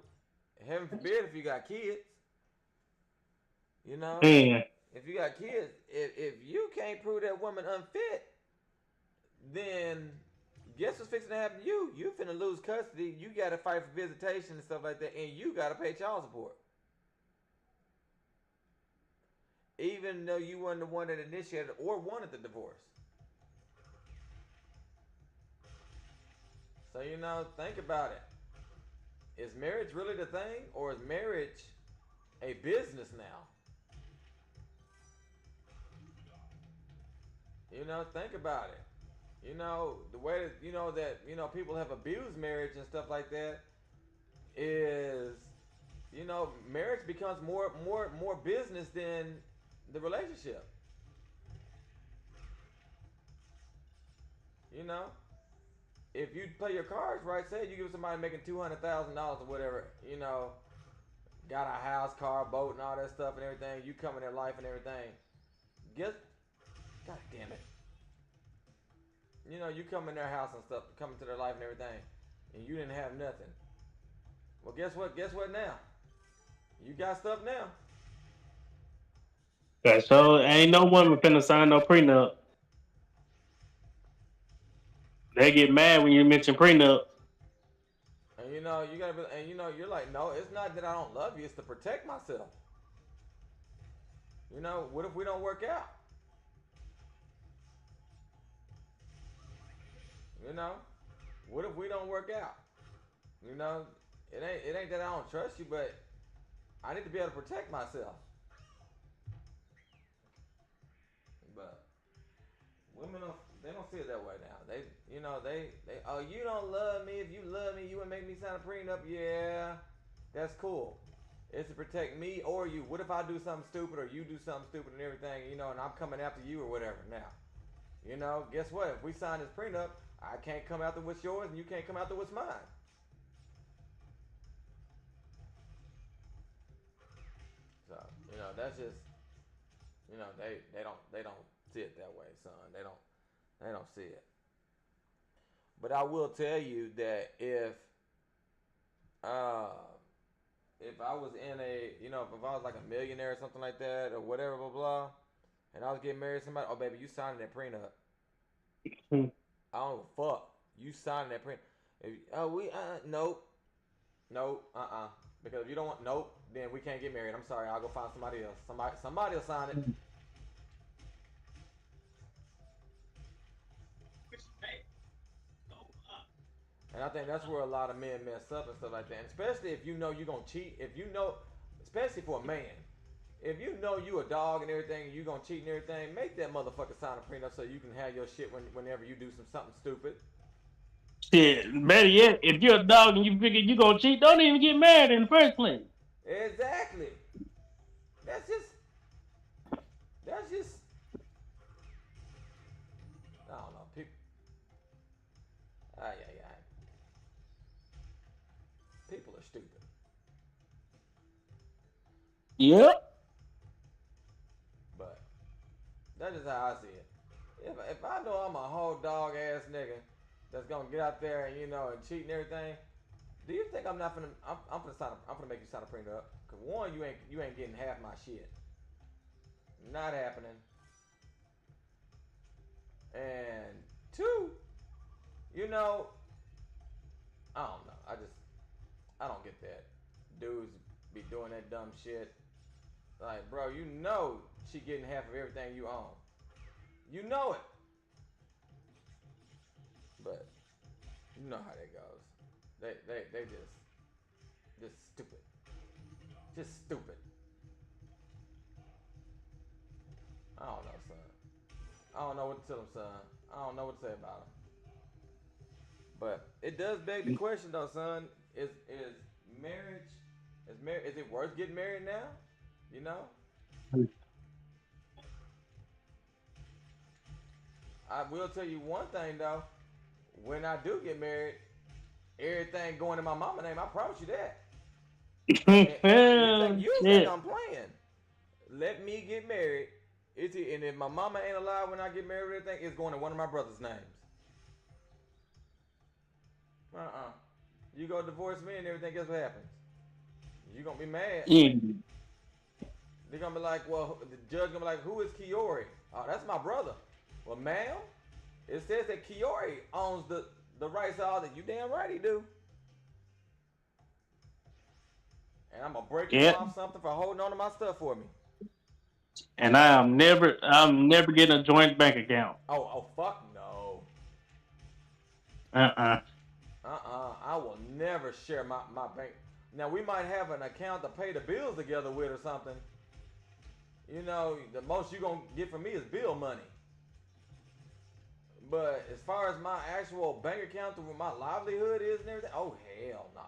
heaven forbid if you got kids. You know, if you got kids, if you can't prove that woman unfit, then guess what's fixing to happen to you? You finna lose custody. You gotta fight for visitation and stuff like that, and you gotta pay child support. Even though you weren't the one that initiated or wanted the divorce. So think about it. Is marriage really the thing, or is marriage a business now? Think about it. The way that people have abused marriage and stuff like that is, marriage becomes more business than the relationship. You know, if you play your cards right, say you give somebody making $200,000 or whatever, got a house, car, boat, and all that stuff and everything. You come in their life and everything. Guess, God damn it. You come in their house and stuff, come into their life and everything, and you didn't have nothing. Well, guess what? Guess what now? You got stuff now. Okay, so ain't no woman finna sign no prenup. They get mad when you mention prenup. And you gotta be, and you're like, no, it's not that I don't love you, it's to protect myself. What if we don't work out? What if we don't work out? It ain't that I don't trust you, but I need to be able to protect myself. But women don't see it that way now. They oh, you don't love me. If you love me, you would make me sign a prenup. Yeah, that's cool. It's to protect me or you. What if I do something stupid or you do something stupid and everything, and I'm coming after you or whatever now? Guess what? If we sign this prenup, I can't come after what's yours and you can't come after what's mine. So, that's just, they don't see it that way, son. They don't see it. But I will tell you that if I was in if I was like a millionaire or something like that or whatever, blah blah, and I was getting married to somebody, oh baby, you signing that prenup. I don't give a fuck. You signing that prenup. Nope. Because if you don't want nope, then we can't get married. I'm sorry, I'll go find somebody else. Somebody will sign it. And I think that's where a lot of men mess up and stuff like that. And especially if you're gonna cheat. Especially for a man, if you a dog and everything, and you gonna cheat and everything, make that motherfucker sign a prenup so you can have your shit whenever you do something stupid. Shit, better yet, if you're a dog and you figure you gonna cheat, don't even get married in the first place. Exactly. That's just. I don't know. People. People are stupid. Yep. But that's just how I see it. If I know I'm a whole dog ass nigga that's gonna get out there and and cheat and everything, do you think I'm not finna? I'm finna make you sign a prenup? Cause one, you ain't getting half my shit. Not happening. And two, I don't know. I don't get that. Dudes be doing that dumb shit. Like, bro, she getting half of everything you own. You know it. But you know how that goes. They just stupid. Just stupid. I don't know, son. I don't know what to tell them, son. I don't know what to say about them. But it does beg the question, though, son. Is marriage is it worth getting married now? I will tell you one thing though. When I do get married, everything going in my mama name. I promise you that. And you think I'm playing? Let me get married. And if my mama ain't alive when I get married or anything, it's going to one of my brother's names. You go divorce me and everything, guess what happens? You gonna be mad. They're gonna be like, well, the judge gonna be like, who is Kiori? Oh, that's my brother. Well, ma'am, it says that Kiori owns the rights to all that. You damn right he do. And I'm gonna break you off something for holding on to my stuff for me. And I'm never getting a joint bank account. Oh, fuck no. I will never share my bank. Now we might have an account to pay the bills together with or something. You know, the most you gonna get from me is bill money. But as far as my actual bank account, where my livelihood is and everything, oh hell no!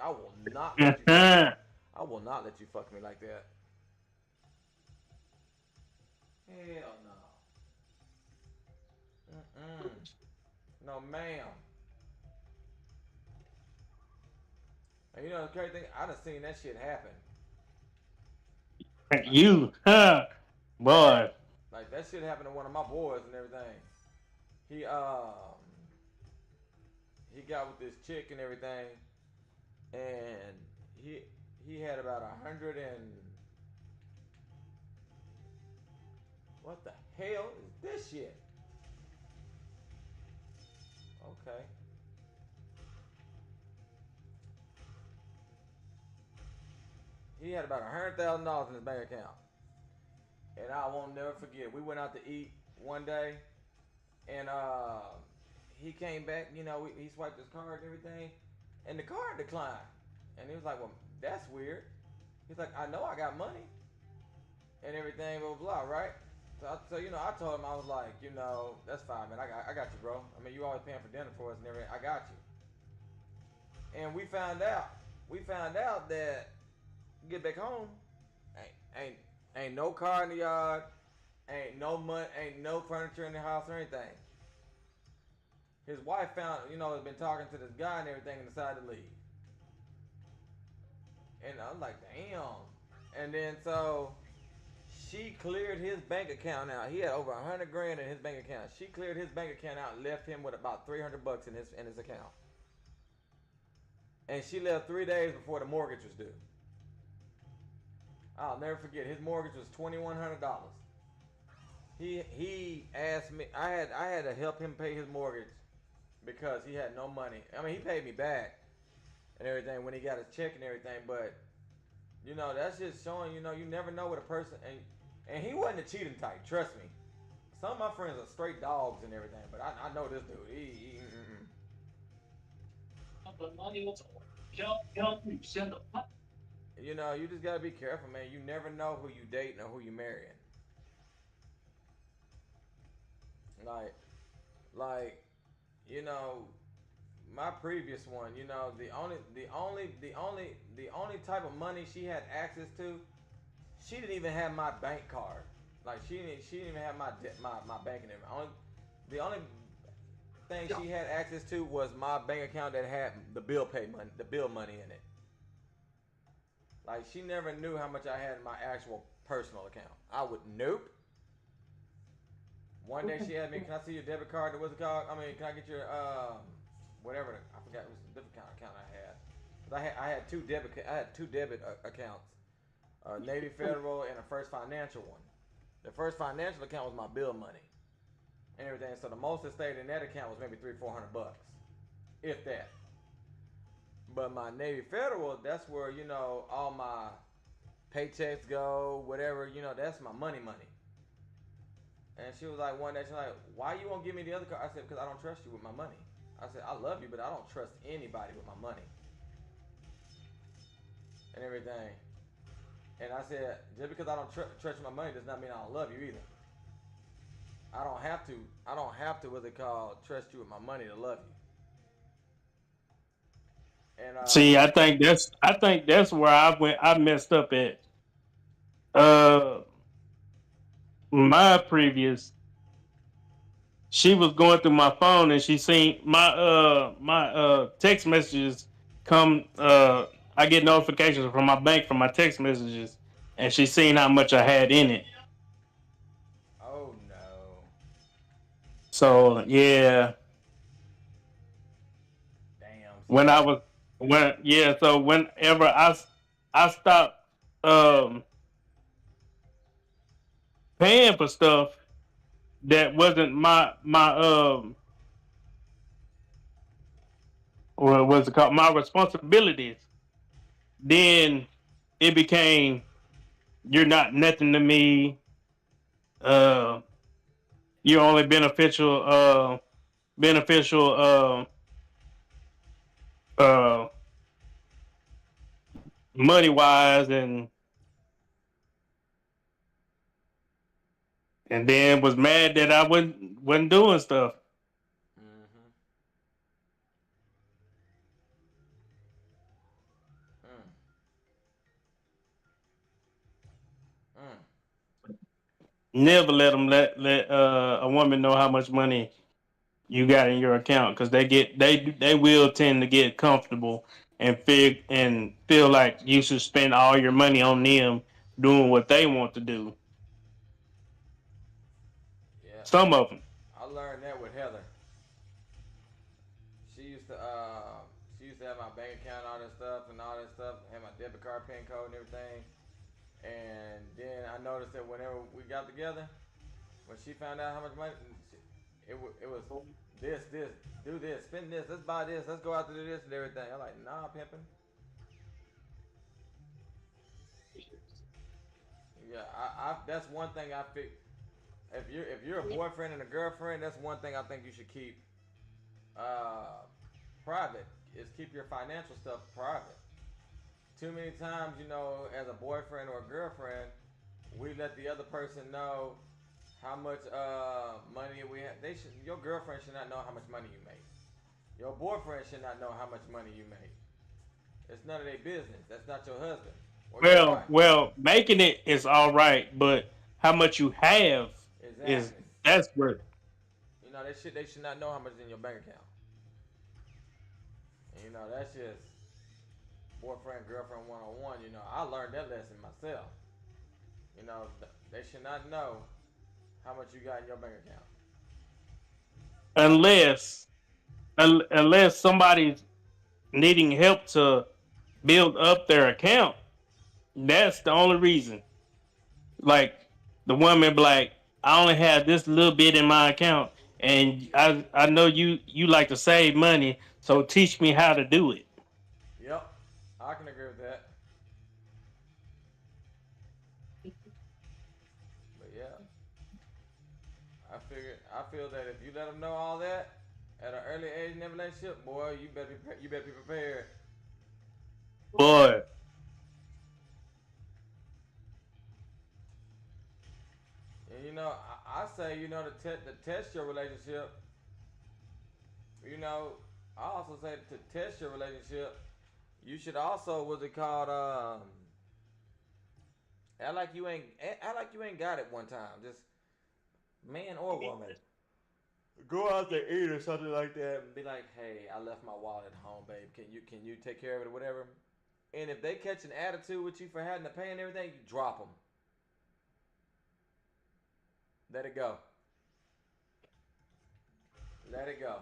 I will not let you fuck. I will not let you fuck me like that. Hell no. Mm-mm. No, ma'am. And you know the crazy thing, I done seen that shit happen. You, boy. Like that shit happened to one of my boys and everything. He he got with this chick and everything, and he had about 100 and what the hell is this shit? Okay. He had about $100,000 in his bank account, and I won't never forget. We went out to eat one day, and he came back. You know, he swiped his card and everything, and the card declined. And he was like, "Well, that's weird." He's like, "I know I got money and everything, blah blah, blah, right?" So you know, I told him I was like, you know, that's fine, man. I got you, bro. I mean, you always paying for dinner for us and everything. I got you. And we found out that get back home, ain't no car in the yard, ain't no money, ain't no furniture in the house or anything. His wife found, you know, has been talking to this guy and everything and decided to leave. And I'm like, damn. And then so she cleared his bank account out. He had over 100 grand in his bank account. She cleared his bank account out and left him with about $300 in his account. And she left 3 days before the mortgage was due. I'll never forget. His mortgage was $2,100. He asked me. I had to help him pay his mortgage because he had no money. I mean, he paid me back and everything when he got his check and everything. But you know, that's just showing. You know, you never know what a person and he wasn't a cheating type. Trust me. Some of my friends are straight dogs and everything, but I know this dude. You know, you just gotta be careful, man. You never know who you dating or who you marrying. Like, like, you know, my previous one, you know, the only type of money she had access to, she didn't even have my bank card. Like she didn't even have my banking info. The only thing she had access to was my bank account that had the bill money in it. Like she never knew how much I had in my actual personal account. I would nope. One day she had me, can I see your debit card? What's it called? I mean, can I get your whatever? I forgot. It was a different kind of account I had. Cause I had two debit accounts, Navy Federal and a First Financial one. The First Financial account was my bill money and everything. So the most that stayed in that account was maybe $300-400, if that. But my Navy Federal, that's where you know all my paychecks go, whatever. You know, that's my money. And she was like, one day, she's like, why you won't give me the other card? I said, because I don't trust you with my money. I said, I love you, but I don't trust anybody with my money and everything. And I said, just because I don't trust you with my money does not mean I don't love you either. I don't have to, what's it called, trust you with my money to love you. And See, I think that's where I messed up at. Uh, my previous, she was going through my phone and she seen my text messages come. I get notifications from my bank from my text messages, and she seen how much I had in it. oh no, So yeah, damn. when I was when yeah, so whenever I stopped um paying for stuff that wasn't my what was it called, my responsibilities, then it became you're not nothing to me. Uh, you're only beneficial uh, money wise, and then was mad that I wasn't doing stuff. Mm-hmm. Mm. Mm. Never let them let a woman know how much money you got in your account because they will tend to get comfortable and feel like you should spend all your money on them doing what they want to do. Yeah. Some of them. I learned that with Heather. She used to she used to have my bank account, and all that stuff, have my debit card pin code and everything. And then I noticed that whenever we got together, when she found out how much money, it was this, do this, spend this, let's buy this, let's go out to do this and everything. I'm like, nah, pimping. Yeah, I that's one thing I think. If you're a boyfriend and a girlfriend, that's one thing I think you should keep uh, private. Is keep your financial stuff private. Too many times, as a boyfriend or a girlfriend, we let the other person know how much money we have. Your girlfriend should not know how much money you make. Your boyfriend should not know how much money you make. It's none of their business. That's not your husband or your Well, wife. well, making it is all right, but how much you have is Exactly. that's where. They should not know how much is in your bank account. And, that's just boyfriend girlfriend 101. I learned that lesson myself. They should not know how much you got in your bank account. Unless unless somebody's needing help to build up their account, that's the only reason. Like the woman, be like, I only have this little bit in my account, and I know you like to save money, so teach me how to do it. Yep, I can agree with that. But yeah, I feel that if you let them know all that at an early age in their relationship, boy, you better be prepared. Boy, And I say to test your relationship. You know, I also say to test your relationship, you should also what's it called? Act like you ain't got it one time. Just man or woman. Go out to eat or something like that and be like, hey, I left my wallet at home, babe. Can you take care of it or whatever? And if they catch an attitude with you for having to pay and everything, you drop them. Let it go. Let it go.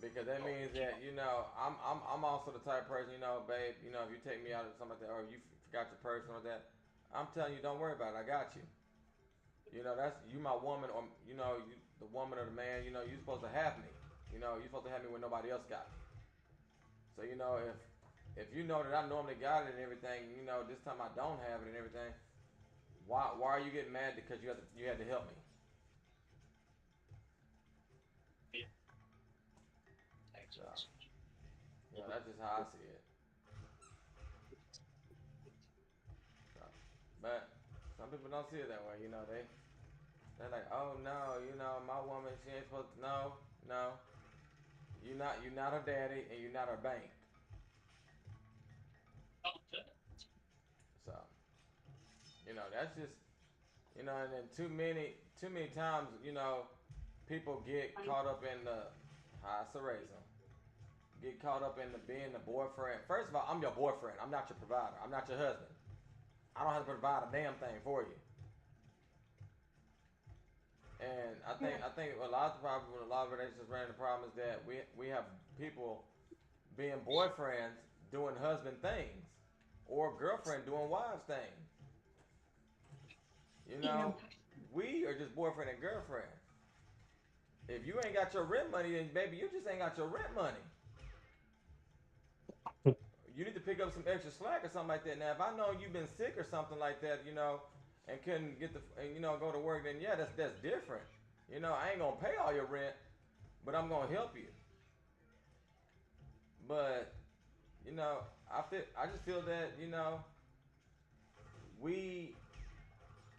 Because that means that I'm also the type of person, babe. If you take me out or something like that, or you forgot your purse or something like that, I'm telling you, don't worry about it. I got you. That's you, my woman, or you, the woman or the man. You supposed to have me. You supposed to have me when nobody else got me. So if you know that I normally got it and everything, this time I don't have it and everything. Why are you getting mad because you had to help me? So that's just how I see it. So, but some people don't see it that way. They're like, oh no, my woman, she ain't supposed to. No, no, you're not her daddy and you're not her bank. So that's just and then too many times people get caught up in the how I raise them. Get caught up in the being the boyfriend. First of all, I'm your boyfriend. I'm not your provider. I'm not your husband. I don't have to provide a damn thing for you. And I think a lot of the problem with a lot of relationships running the problem is that we have people being boyfriends doing husband things or girlfriend doing wives things. You know, we are just boyfriend and girlfriend. If you ain't got your rent money, then baby, you just ain't got your rent money. You need to pick up some extra slack or something like that. Now, if I know you've been sick or something like that, and couldn't get go to work, then yeah, that's different. I ain't gonna pay all your rent, but I'm gonna help you. But you know, I just feel that we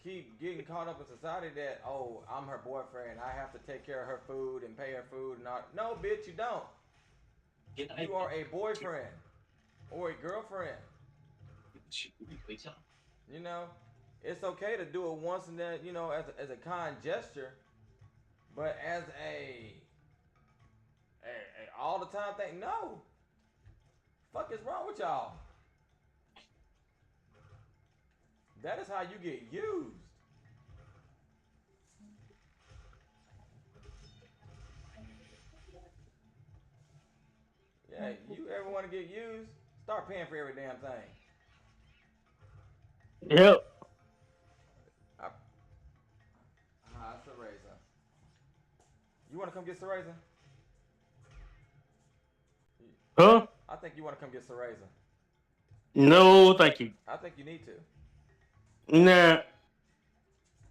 keep getting caught up in society that, oh, I'm her boyfriend, I have to take care of her food and pay her food and all. No, bitch, you don't. You are a boyfriend or a girlfriend. You know, it's okay to do it once and then, as a kind gesture, but as a all the time thing, no. Fuck is wrong with y'all? That is how you get used. Yeah, you ever want to get used? Start paying for every damn thing. Yep. I, Cereza. You want to come get Cereza? Huh? I think you want to come get Cereza. No, thank you. I think you need to. Nah,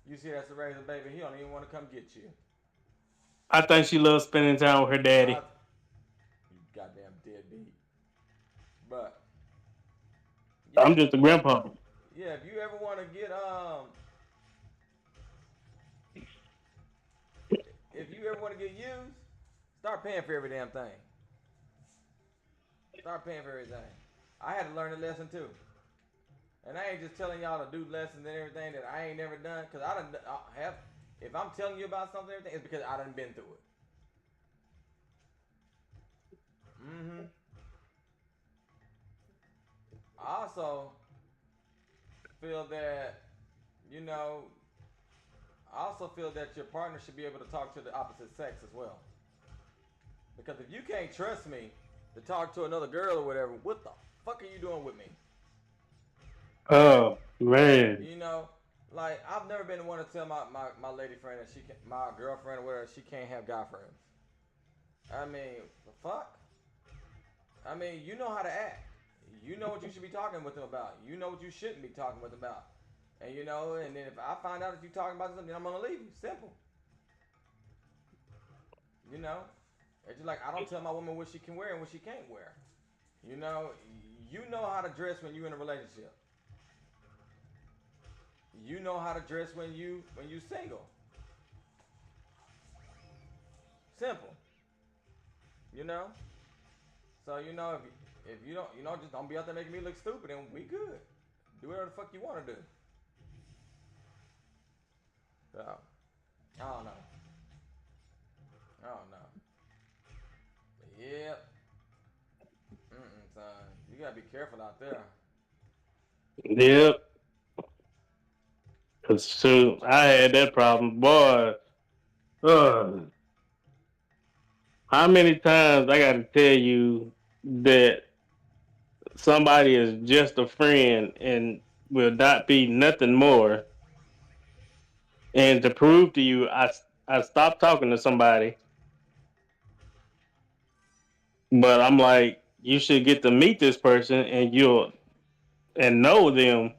You see that Cereza, baby? He don't even want to come get you. I think she loves spending time with her daddy. You goddamn deadbeat. But I'm yeah, just a grandpa. yeah. If you ever want to get if you ever want to get used, start paying for every damn thing. Start paying for everything. I had to learn a lesson too. And I ain't just telling y'all to do lessons and everything that I ain't never done. Cause I have, if I'm telling you about something, everything, it's because I done been through it. Mm-hmm. I also feel that, you know, I also feel that your partner should be able to talk to the opposite sex as well. Because if you can't trust me to talk to another girl or whatever, what the fuck are you doing with me? Oh man. You know, like I've never been the one to tell my lady friend that my girlfriend or whatever, she can't have guy friends. I mean, the fuck? I mean, you know how to act. You know what you should be talking with them about. You know what you shouldn't be talking with them about. And then if I find out that you're talking about something, I'm gonna leave you. Simple. You know, it's just like I don't tell my woman what she can wear and what she can't wear. You know, you know how to dress when you're in a relationship. You know how to dress when you single. Simple. You know. So if you don't just don't be out there making me look stupid and we good. Do whatever the fuck you want to do. So I don't know. I don't know. But yeah. Son. You gotta be careful out there. Yep. Cause shoot, I had that problem, boy. Uh, how many times I got to tell you that somebody is just a friend and will not be nothing more? And to prove to you, I stopped talking to somebody, but I'm like, you should get to meet this person and you'll and know them,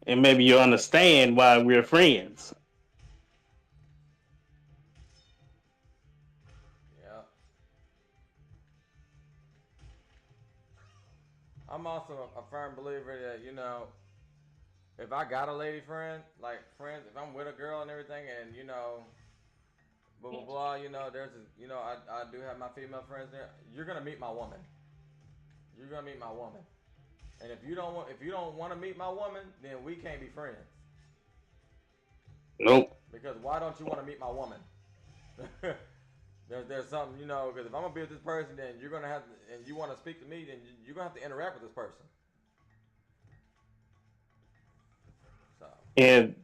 and maybe you'll understand why we're friends. Yeah. I'm also a firm believer that if I got a lady friend, like friends, if I'm with a girl and everything, and blah blah blah, I do have my female friends there. You're gonna meet my woman. You're gonna meet my woman. And if you don't want to meet my woman, then we can't be friends. Nope. Because why don't you want to meet my woman? There's something because if I'm gonna be with this person, then you're gonna have to, and you want to speak to me, then you're gonna have to interact with this person. So And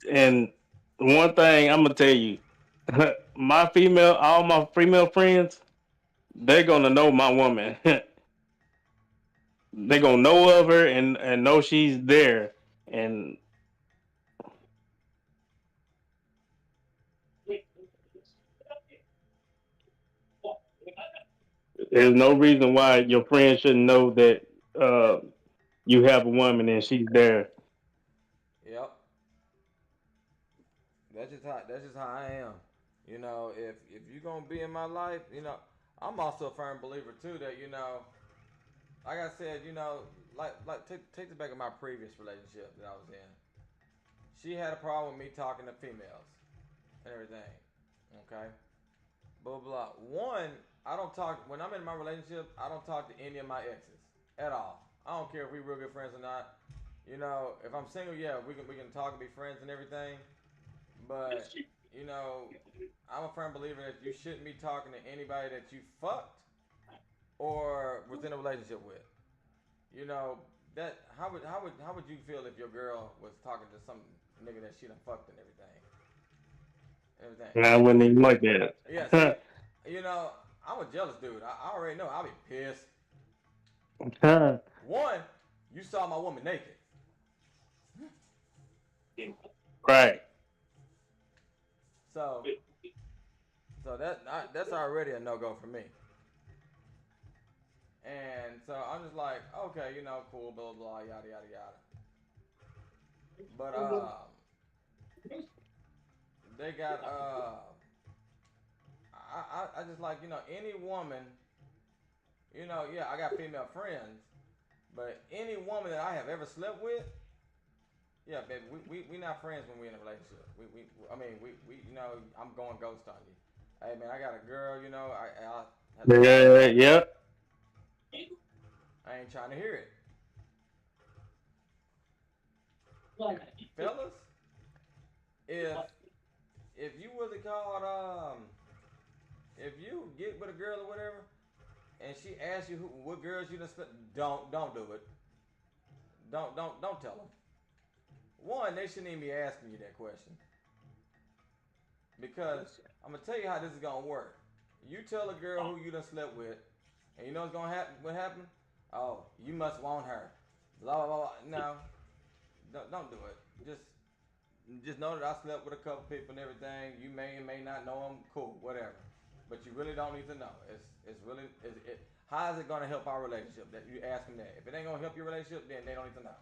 and one thing I'm gonna tell you, all my female friends, they're gonna know my woman. They're gonna know of her and know she's there. And there's no reason why your friend shouldn't know that you have a woman and she's there. yep, that's just how I am. If you're gonna be in my life, I'm also a firm believer too that like I said, like take this back in my previous relationship that I was in. She had a problem with me talking to females and everything. Okay, blah blah. One, I don't talk when I'm in my relationship. I don't talk to any of my exes at all. I don't care if we real good friends or not. If I'm single, yeah, we can talk and be friends and everything. But you know, I'm a firm believer that you shouldn't be talking to anybody that you fucked or was in a relationship with. You know that how would you feel if your girl was talking to some nigga that she done fucked and everything? And I wouldn't even like that. Yeah, Huh. see, you know, I'm a jealous dude. I already know I'll be pissed. Huh. One, you saw my woman naked. Right. So that's already a no go for me. And so I'm just like, okay, cool, blah blah, yada yada yada. But they got I just like any woman, yeah, I got female friends, but any woman that I have ever slept with, yeah, baby, we not friends when we in a relationship. I mean we I'm going ghost on you. Hey man, I got a girl, I have to tell you, Yeah. Yep. I ain't trying to hear it, fellas. If you was it called if you get with a girl or whatever, and she asks you what girls you done slept, don't do it. Don't tell them. One, they shouldn't even be asking you that question because I'm gonna tell you how this is gonna work. You tell a girl who you done slept with, and you know what's gonna happen. What happened? Oh, you must want her. Blah blah blah. No, don't do it. Just know that I slept with a couple people and everything. You may and may not know them. Cool, whatever. But you really don't need to know. It's really how is it gonna help our relationship? That you ask them that. If it ain't gonna help your relationship, then they don't need to know.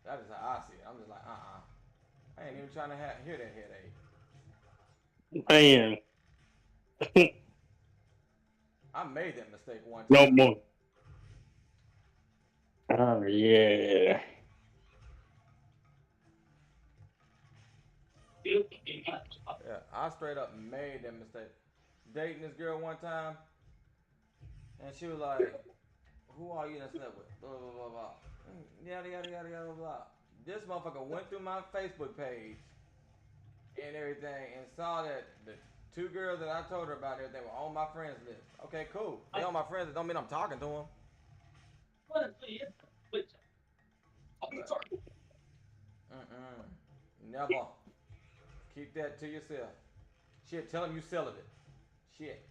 That is how I see it. I'm just like, I ain't even trying to hear that headache. Man. I made that mistake one No time. more. Oh yeah. Yeah, I straight up made that mistake. Dating this girl one time, and she was like, "Who are you that slept with?" Blah blah blah blah. Yada yada yada yada blah. This motherfucker went through my Facebook page and everything and saw that the two girls that I told her about and everything were on my friends list. Okay, cool. They on my friends list. Don't mean I'm talking to them, but never. Keep that to yourself. Shit, tell them you celibate. Shit.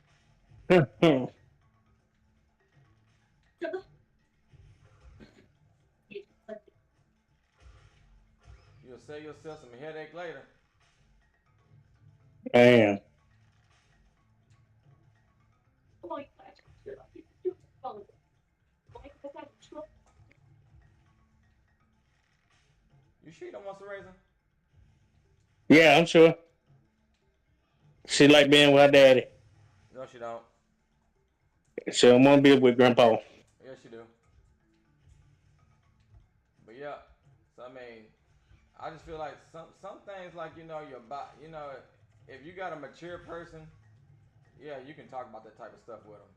You'll save yourself some headache later. Man. You sure you don't want some raisin? Yeah, I'm sure. She like being with her daddy. No, she don't. She don't want to be with grandpa. Yes, you do. But yeah, so I mean, I just feel like some things like your body, if you got a mature person, yeah, you can talk about that type of stuff with them.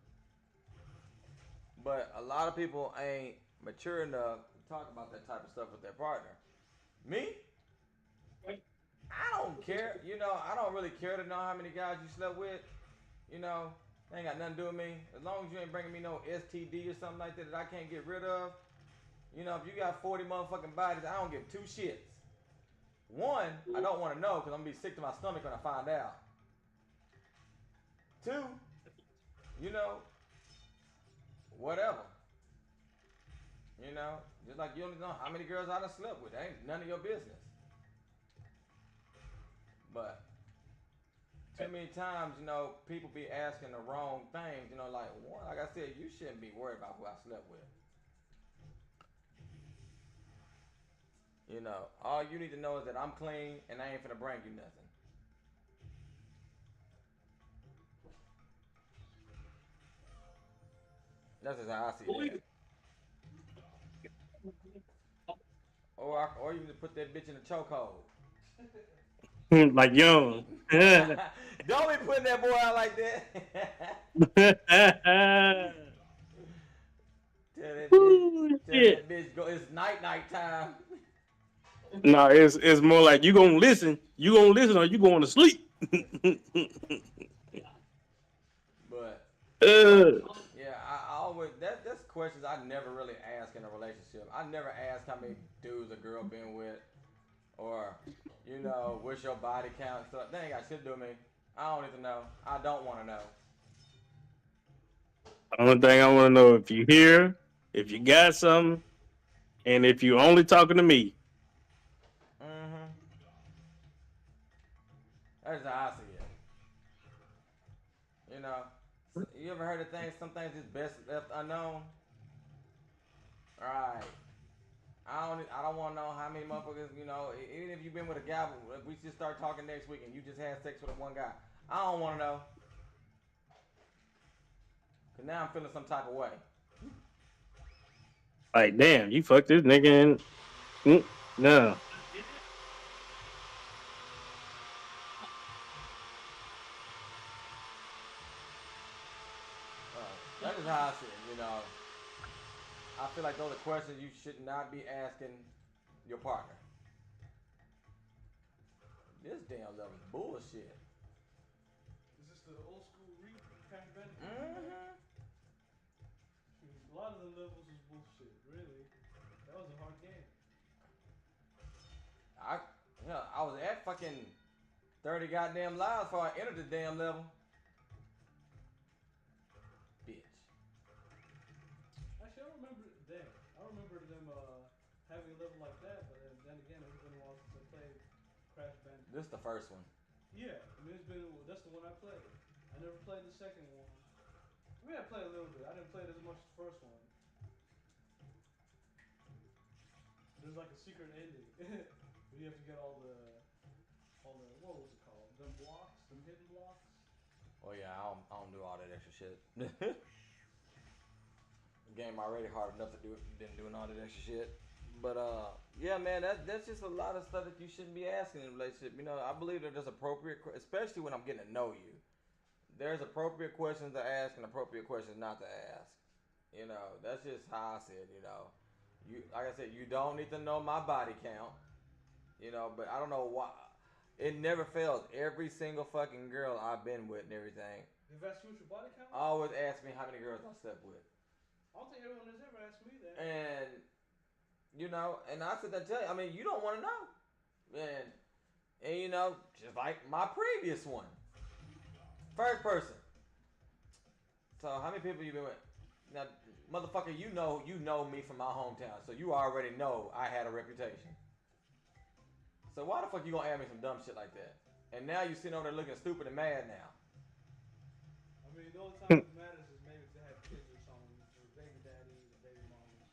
But a lot of people ain't mature enough to talk about that type of stuff with their partner. Me, I don't care. I don't really care to know how many guys you slept with. They ain't got nothing to do with me. As long as you ain't bringing me no STD or something like that that I can't get rid of. If you got 40 motherfucking bodies, I don't give two shits. One, I don't want to know because I'm going to be sick to my stomach when I find out. Two, you know, whatever. Just like you don't know how many girls I done slept with. That ain't none of your business. But too many times, people be asking the wrong things. Like one, like I said, you shouldn't be worried about who I slept with. You know, all you need to know is that I'm clean and I ain't finna bring you nothing. That's just how I see that. Or you can put that bitch in a chokehold. Like young. Don't be putting that boy out like that. Ooh, Tell shit. that bitch go. It's night time. No, it's more like you gonna listen. You gonna listen, or you going to sleep. But uh, yeah, I always that's questions I never really ask in a relationship. I never ask how many dudes a girl been with, or what's your body count. So they ain't got shit to do with me. I don't need to know. I don't want to know. only thing I want to know if you here, if you got something, and if you only talking to me. Mm-hmm. That's how I see it. You know, you ever heard of things? Some things is best left unknown. All right. I don't want to know how many motherfuckers. Even if you've been with a guy, if we just start talking next week and you just had sex with one guy, I don't want to know. Cause now I'm feeling some type of way. Like, damn, you fucked this nigga and no. That is how I see it. I feel like those are questions you should not be asking your partner. This damn level is bullshit. Is this the old school Crash Bandicoot remake? Mm-hmm. A lot of the levels was bullshit. Really, that was a hard game. I I was at fucking 30 goddamn lives before I entered the damn level. Bitch. Actually, I remember. Damn, I remember them having a level like that. But then again, it's been a while since I played Crash This Bandicoot. is the first one. Yeah, I mean that's the one I played. I never played the second one. I mean, I played a little bit. I didn't play it as much as the first one. There's like a secret ending where you have to get all the what was it called? Them blocks, them hidden blocks. Oh yeah, I don't do all that extra shit. The game already hard enough to do it than doing all that extra shit. But yeah, man, that's just a lot of stuff that you shouldn't be asking in a relationship. I believe that there's appropriate, especially when I'm getting to know you. There's appropriate questions to ask and appropriate questions not to ask. That's just how I see it. Like I said, you don't need to know my body count. But I don't know why. It never fails. Every single fucking girl I've been with and everything They've asked you what your body count was? always ask me how many girls I slept with. I don't think everyone has ever asked me that. And I said that tell you. I mean, you don't want to know. And just like my previous one. First person. So how many people you been with? Now, motherfucker, you know me from my hometown, so you already know I had a reputation. So why the fuck you gonna ask me some dumb shit like that? And now you sitting over there looking stupid and mad now. I mean, the only time it matters is maybe to have kids or something, for baby daddies or baby mamas.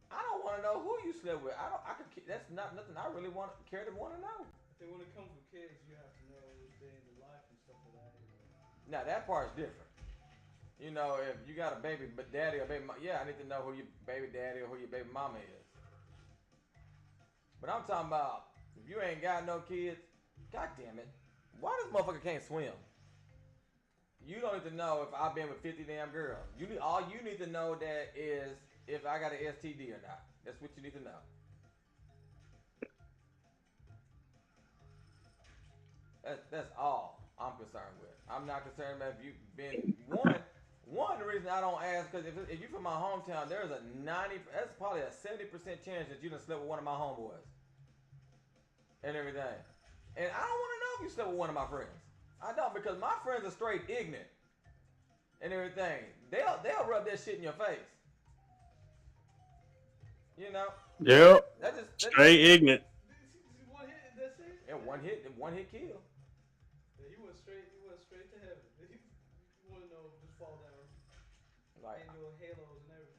I don't want to know who you slept with. I don't. I could. That's not nothing I really care to want to know. I think when it comes with kids, you have to know day in the life and stuff like that. Now that part's different. If you got a baby daddy or baby mama, yeah, I need to know who your baby daddy or who your baby mama is. But I'm talking about if you ain't got no kids, god damn it, why this motherfucker can't swim? You don't need to know if I've been with 50 damn girls. All you need to know that is if I got an STD or not. That's what you need to know. That's all I'm concerned with. I'm not concerned about if you've been one. The reason I don't ask because if you're from my hometown, there's a 90. That's probably a 70% chance that you done slept with one of my homeboys and everything. And I don't want to know if you slept with one of my friends. I don't because my friends are straight ignorant and everything. They'll rub that shit in your face. Yep. That just Straight ignorant. One hit and that's it. Yeah, one hit kill. Yeah, he went straight to heaven. You want to know, just fall down. Like Angel halos and everything.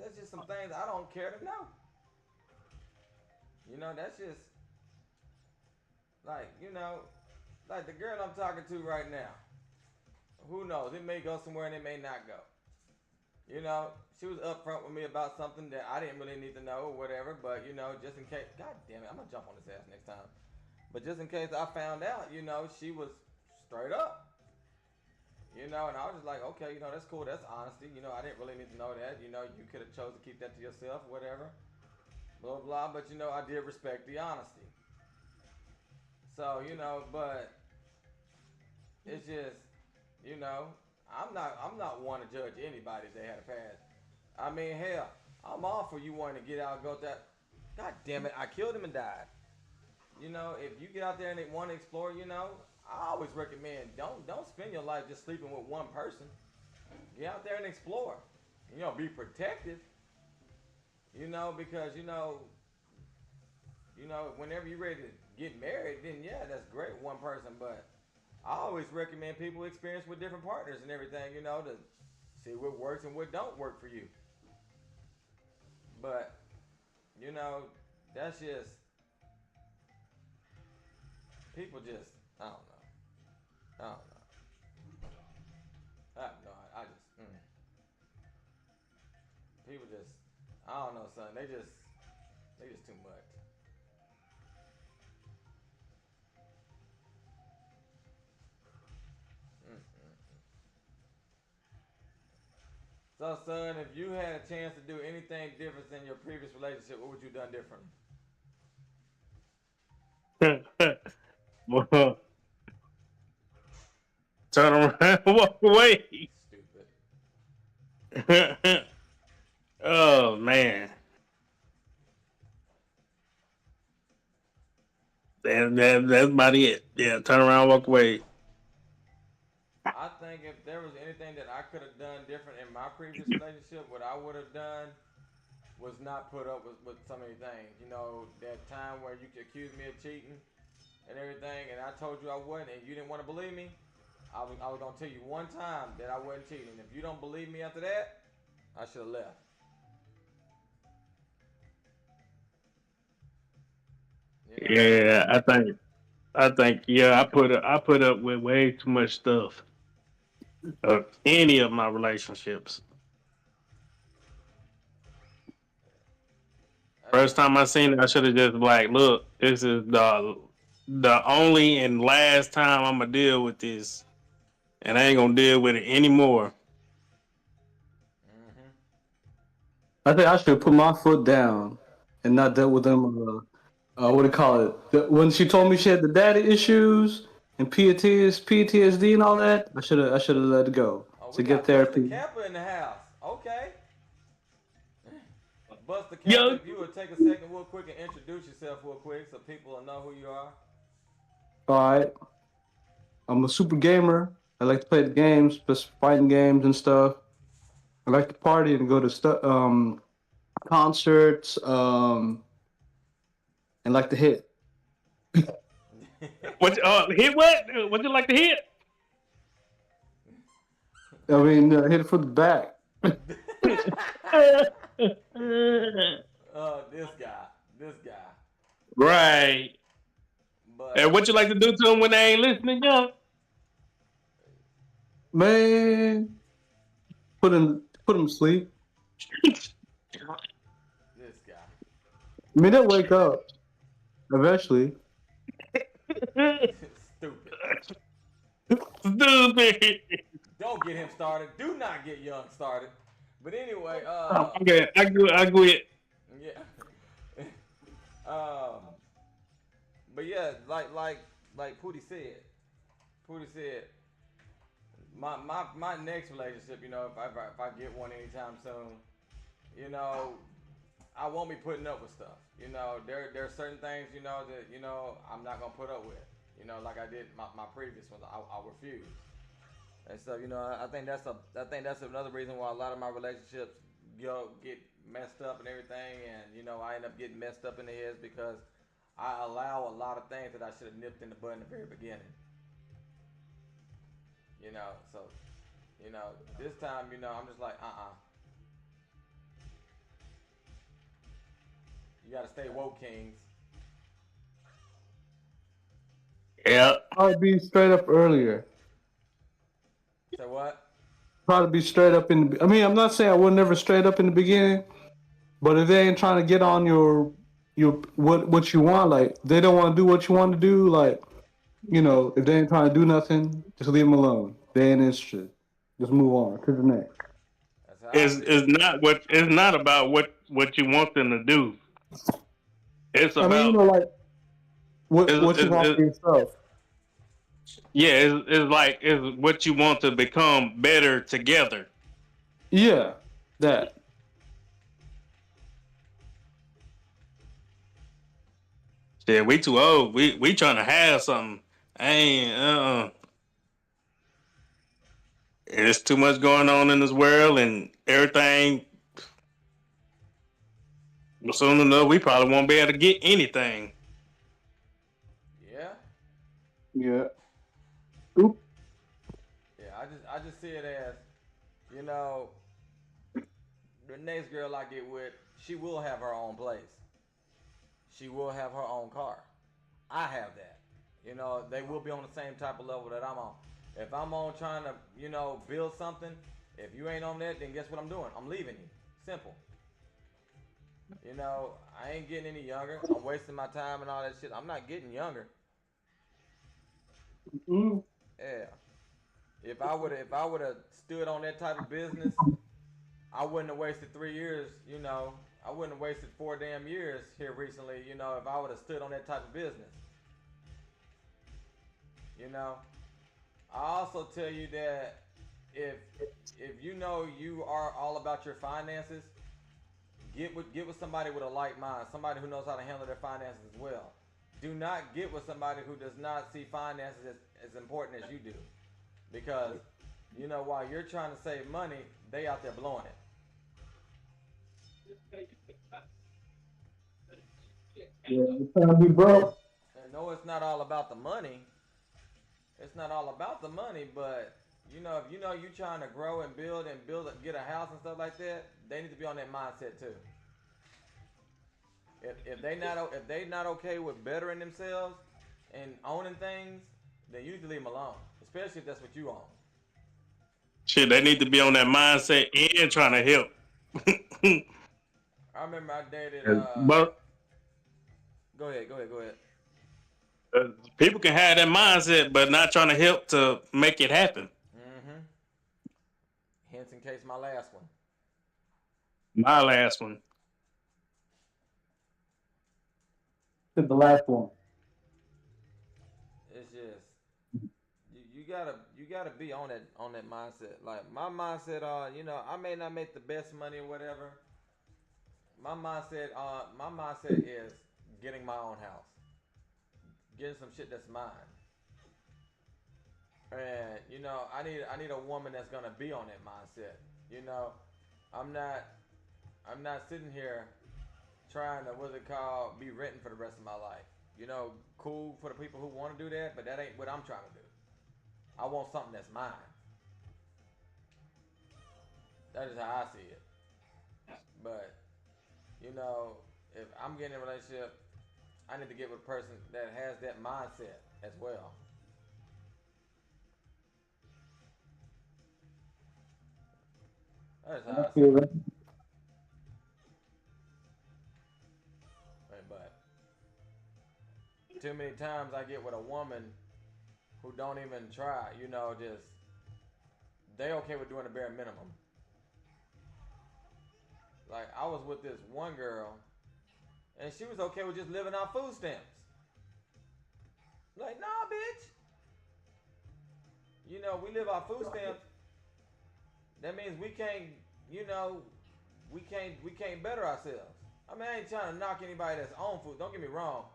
that's just some things I don't care to know. You know, that's just like, you know, like the girl I'm talking to right now. Who knows? It may go somewhere and it may not go. You know, she was upfront with me about something that I didn't really need to know or whatever, but you know, just in case, God damn it, I'm gonna jump on his ass next time. But just in case I found out, you know, she was straight up. You know, and I was just like, okay, you know, that's cool, that's honesty. You know, I didn't really need to know that. You know, you could have chose to keep that to yourself, whatever. Blah blah. But you know, I did respect the honesty. So, you know, but it's just, you know, I'm not one to judge anybody if they had a past. I mean, hell, I'm all for you wanting to get out and go that. God damn it, I killed him and died. You know, if you get out there and want to explore, you know, I always recommend don't spend your life just sleeping with one person. Get out there and explore. You know, be protective. You know, because whenever you're ready to get married, then yeah, that's great, one person. But I always recommend people experience with different partners and everything. You know, to see what works and what don't work for you. But you know, that's just people just I don't know. I don't know. I have no. I just people just I don't know, son. They just too much. Mm-mm. So, son, if you had a chance to do anything different than your previous relationship, what would you done differently? Well, turn around, walk away. Stupid. Oh man, that's about it. Yeah, turn around, walk away. I think if there was anything that I could have done different in my previous relationship, what I would have done was not put up with so many things. You know, that time where you accused me of cheating and everything, and I told you I wasn't, and you didn't want to believe me. I was gonna tell you one time that I wasn't cheating. If you don't believe me after that, I should have left. You know. Yeah, I think yeah, I put up with way too much stuff of any of my relationships. Hey, First time I seen it, I should have just like, look, this is the only and last time I'm gonna deal with this, and I ain't gonna deal with it anymore. mm-hmm. I think I should put my foot down and not dealt with them. What do you call it? When she told me she had the daddy issues and PTSD and all that, I should have let it go Oh, we to get got Buster therapy. Camper in the house. Okay. Buster Camper, Yo, if you would take a second real quick and introduce yourself real quick so people will know who you are. All right, I'm a super gamer. I like to play the games, just fighting games and stuff. I like to party and go to concerts, and like to hit. what hit what? What you like to hit? I mean, hit it from the back. This guy. This guy. Right. And But what you like to do to them when they ain't listening, young? Man, put him to sleep. this guy. I mean, they'll wake up eventually. Stupid. Stupid. Don't get him started. Do not get Young started. But anyway, Okay, I quit. yeah. um, but yeah, like Pootie said, my next relationship, you know, if I get one anytime soon, you know, I won't be putting up with stuff. You know, there are certain things, you know, that you know I'm not gonna put up with. You know, like I did my previous ones, I refuse. And so, you know, I think that's another reason why a lot of my relationships get messed up and everything, and you know, I end up getting messed up in the heads because I allow a lot of things that I should have nipped in the bud in the very beginning. You know, so this time, you know, I'm just like, you gotta stay woke, kings. Yeah. Probably be straight up earlier. Say what? Probably be straight up in. I mean, I'm not saying I would never straight up in the beginning, but if they ain't trying to get on your what you want, like they don't want to do what you want to do, like if they ain't trying to do nothing, just leave them alone. They ain't interested. Just move on to the next. That's how I It's see it. it's not about what you want them to do. It's I mean, about like what you want for it's yourself. yeah, it's like it's what you want to become better together. Yeah, that. Yeah, we too old. We trying to have something. I ain't There's too much going on in this world and everything. Soon enough, we probably won't be able to get anything. Yeah. Yeah. Oop. Yeah. I just see it as, you know, the next girl I get with, she will have her own place. She will have her own car. I have that. They will be on the same type of level that I'm on. If I'm on trying to, build something, if you ain't on that, then guess what I'm doing? I'm leaving you. Simple. I ain't getting any younger. I'm wasting my time and all that shit. I'm not getting younger. Mm. Yeah. If I would have stood on that type of business, I wouldn't have wasted 3 years. I wouldn't have wasted 4 damn years here recently. If I would have stood on that type of business. You know. I also tell you that if you are all about your finances, get with somebody with a like mind, somebody who knows how to handle their finances as well. Do not get with somebody who does not see finances as important as you do, because while you're trying to save money, they out there blowing it. Yeah, you trying to be broke. And no, it's not all about the money. It's not all about the money, but if you trying to grow and build, get a house and stuff like that, they need to be on that mindset too. If they not okay with bettering themselves and owning things, then you need to leave them alone, especially if that's what you own. Shit, they need to be on that mindset and trying to help. I remember I dated. But Go ahead, go ahead, go ahead. people can have that mindset, but not trying to help to make it happen. Mm-hmm. Hence, in case my last one. My last one. To the last one. It's just you gotta be on that mindset. Like my mindset, I may not make the best money or whatever. My mindset is getting my own house, getting some shit that's mine. And I need a woman that's gonna be on that mindset. You know, I'm not I'm not sitting here trying to what's it called be renting for the rest of my life. Cool for the people who want to do that, but that ain't what I'm trying to do. I want something that's mine. That is how I see it. But you know, if I'm getting in a relationship, I need to get with a person that has that mindset as well. That is I how I see feel it. that. But too many times I get with a woman who don't even try. Just they okay with doing the bare minimum. Like I was with this one girl, and she was okay with just living off food stamps. Like, nah, bitch. We live off food stamps. That means we can't. You know, we can't better ourselves. I mean, I ain't trying to knock anybody that's on food. Don't get me wrong.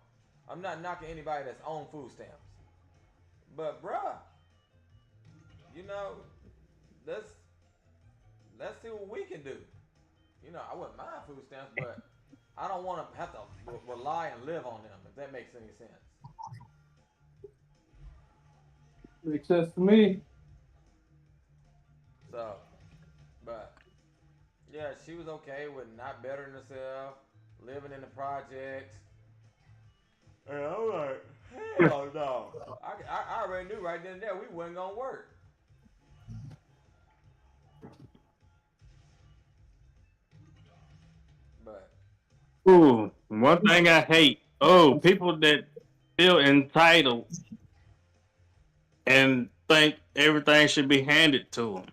I'm not knocking anybody that's on food stamps. But bruh, you know, let's let's see what we can do. I wouldn't mind food stamps, but I don't want to have to rely and live on them. If that makes any sense. Makes sense to me. So, but yeah, she was okay with not bettering herself, living in the projects. And I'm like, Hell no. I already knew right then and there we wasn't gonna work. But Ooh, one thing I hate. Oh, people that feel entitled and think everything should be handed to them.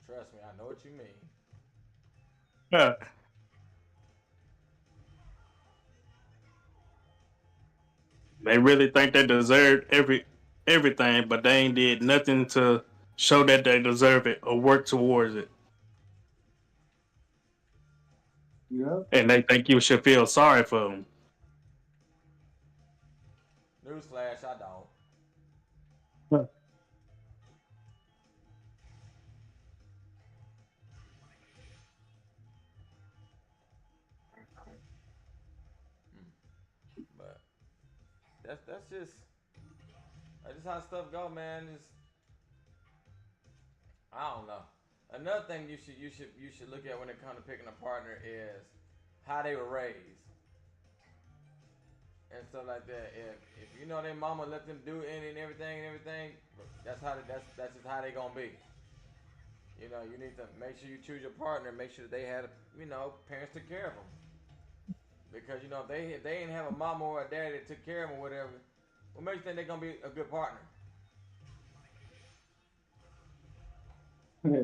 trust me, I know what you mean. They really think they deserve everything, but they ain't did nothing to show that they deserve it or work towards it. Yeah. And they think you should feel sorry for them. Newsflash, I don't. But that's just how stuff go, man. Just I don't know. Another thing you should look at when it comes to picking a partner is how they were raised and stuff like that. If you know their mama let them do any and everything, that's just how they gonna be. You know, you need to make sure you choose your partner. Make sure that they had, parents took care of them. Because if they didn't have a mama or a daddy that took care of them or whatever, what makes you think they're gonna be a good partner? Yeah.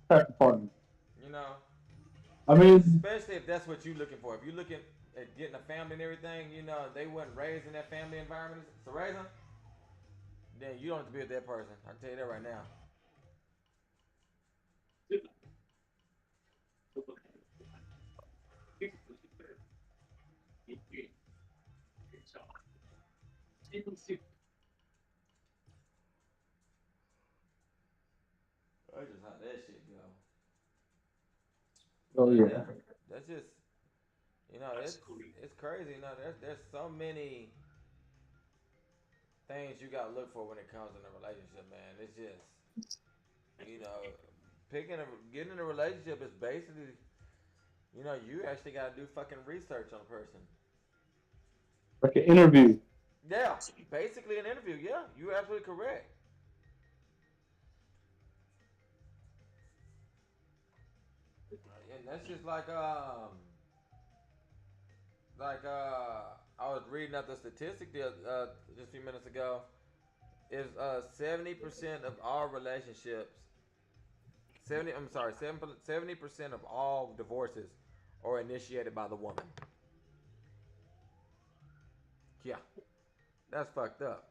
Type of partner. You know, I mean, especially if that's what you're looking for. If you're looking at getting a family and everything, they wasn't raised in that family environment to raise them, then you don't have to be with that person. I can tell you that right now. That's just how that shit go. oh But yeah. yeah, that's just it's crazy. There's so many things you gotta look for when it comes in a relationship, man. It's just you know getting in a relationship is basically you actually gotta do fucking research on a person. Like an interview. Yeah, basically an interview. Yeah, you're absolutely correct. And that's just I was reading up the statistic just a few minutes ago. Is 70% of all relationships 70% of all divorces are initiated by the woman. Yeah, that's fucked up.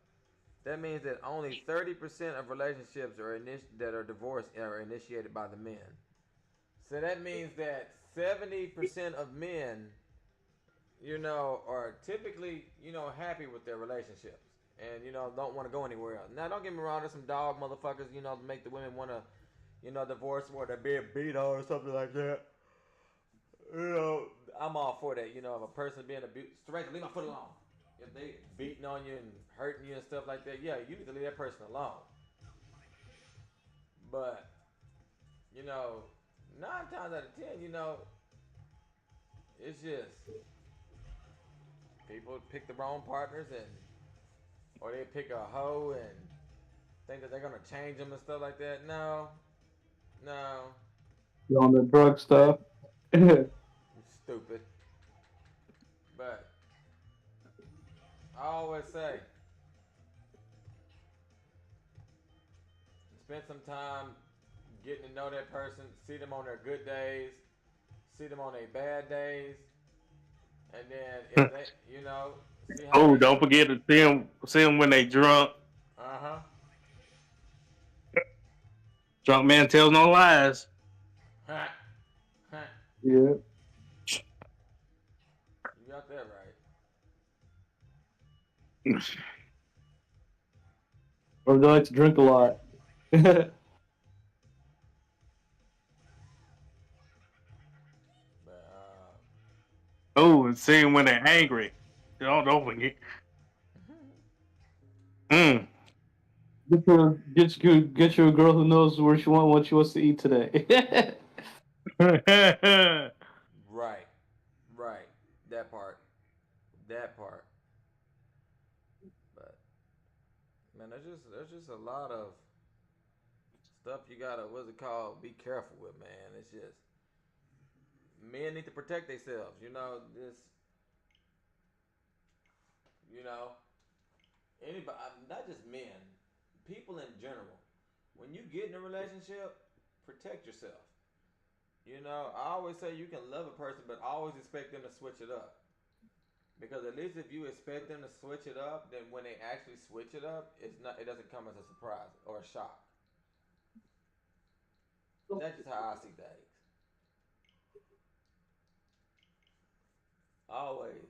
That means that only 30% of relationships that are divorced are initiated by the men. So that means that 70% of men, are typically, happy with their relationships and, don't want to go anywhere else. Now, don't get me wrong, there's some dog motherfuckers, make the women want to, divorce or they're being beat on or something like that. You know, I'm all for that. If a person being abused, stranger, leave my foot alone. If they beating on you and hurting you and stuff like that, yeah, you need to leave that person alone. But, you know, 9 times out of 10, it's just people pick the wrong partners or they pick a hoe and think that they're gonna change them and stuff like that. No, no, You on the drug stuff. Yeah. stupid. But I always say, spend some time getting to know that person, see them on their good days, see them on their bad days, and then if they, see how Oh, they. don't forget to see them when they drunk. Uh huh. Drunk man tells no lies. Ha. Ha. Yeah. You got that right. Or they like to drink a lot. Yeah. But Oh, and see them when they're angry. Don't forget. Mm. Get you a girl who knows what she wants to eat today. right, right, that part. that part. But man, there's just a lot of stuff you gotta what's it called? Be careful with, man. It's just men need to protect themselves. You know, anybody, not just men, people in general. When you get in a relationship, protect yourself. I always say you can love a person, but always expect them to switch it up. Because at least if you expect them to switch it up, then when they actually switch it up, it doesn't come as a surprise or a shock. That's just how I see things. Always,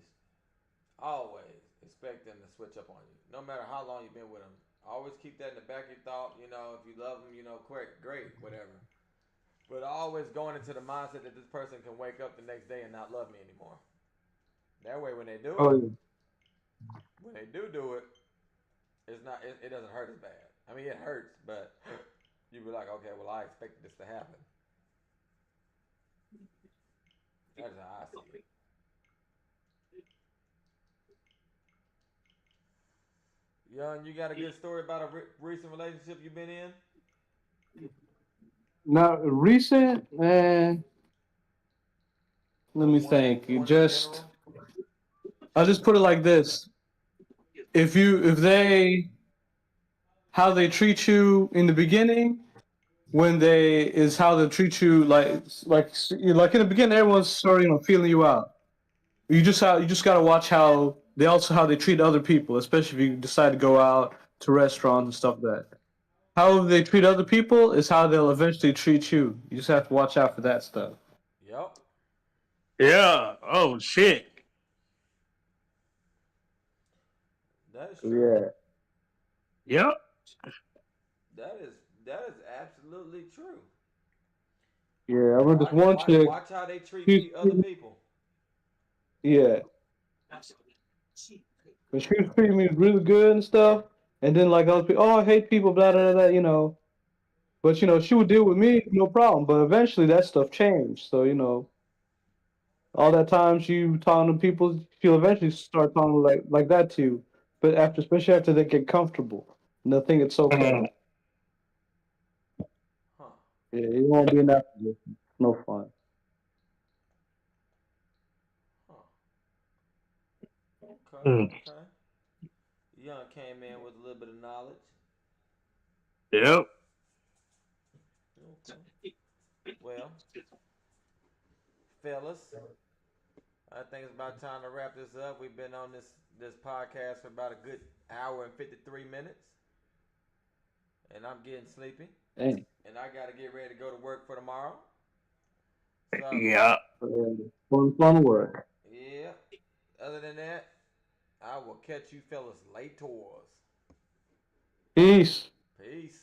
always expect them to switch up on you, no matter how long you've been with them. Always keep that in the back of your thought. If you love them, great, great, whatever. But always going into the mindset that this person can wake up the next day and not love me anymore. That way, when they do Oh it, yeah. when they do it, it's not. It doesn't hurt as bad. I mean, it hurts, but you be like, okay, well, I expected this to happen. That's how I see it. Young, you got a good story about a recent relationship you've been in? Now recent man, let Or me one, think. You one in just general? I'll just put it like this. If they how they treat you in the beginning, when they is how they treat you like in the beginning everyone's sort of feeling you out. You just gotta watch how they treat other people, especially if you decide to go out to restaurants and stuff like that. How they treat other people is how they'll eventually treat you. You just have to watch out for that stuff. Yep, Yeah. Oh shit. that is true. Yeah. Yep. That is that is absolutely true. Yeah, I remember this Watch one watch chick. watch how they treat She, other people. yeah, but she was treating me really good and stuff. And then like other people, oh, I hate people, blah blah blah. But she would deal with me, no problem. But eventually that stuff changed. So all that time she talking to people, she'll eventually start talking like that to you. But especially after they get comfortable, and they think it's okay. Mhm. Huh. Yeah, you won't be in that position. No fun. Huh. Okay. Mm. Okay. Young came in with a little bit of knowledge. Yep. Okay. Well, fellas, I think it's about time to wrap this up. We've been on this podcast for about a good hour and 53 minutes, and I'm getting sleepy, Dang. and I got to get ready to go to work for tomorrow. So, Yeah. Fun work. yeah. Other than that, I will catch you fellas late tours. Peace. Peace.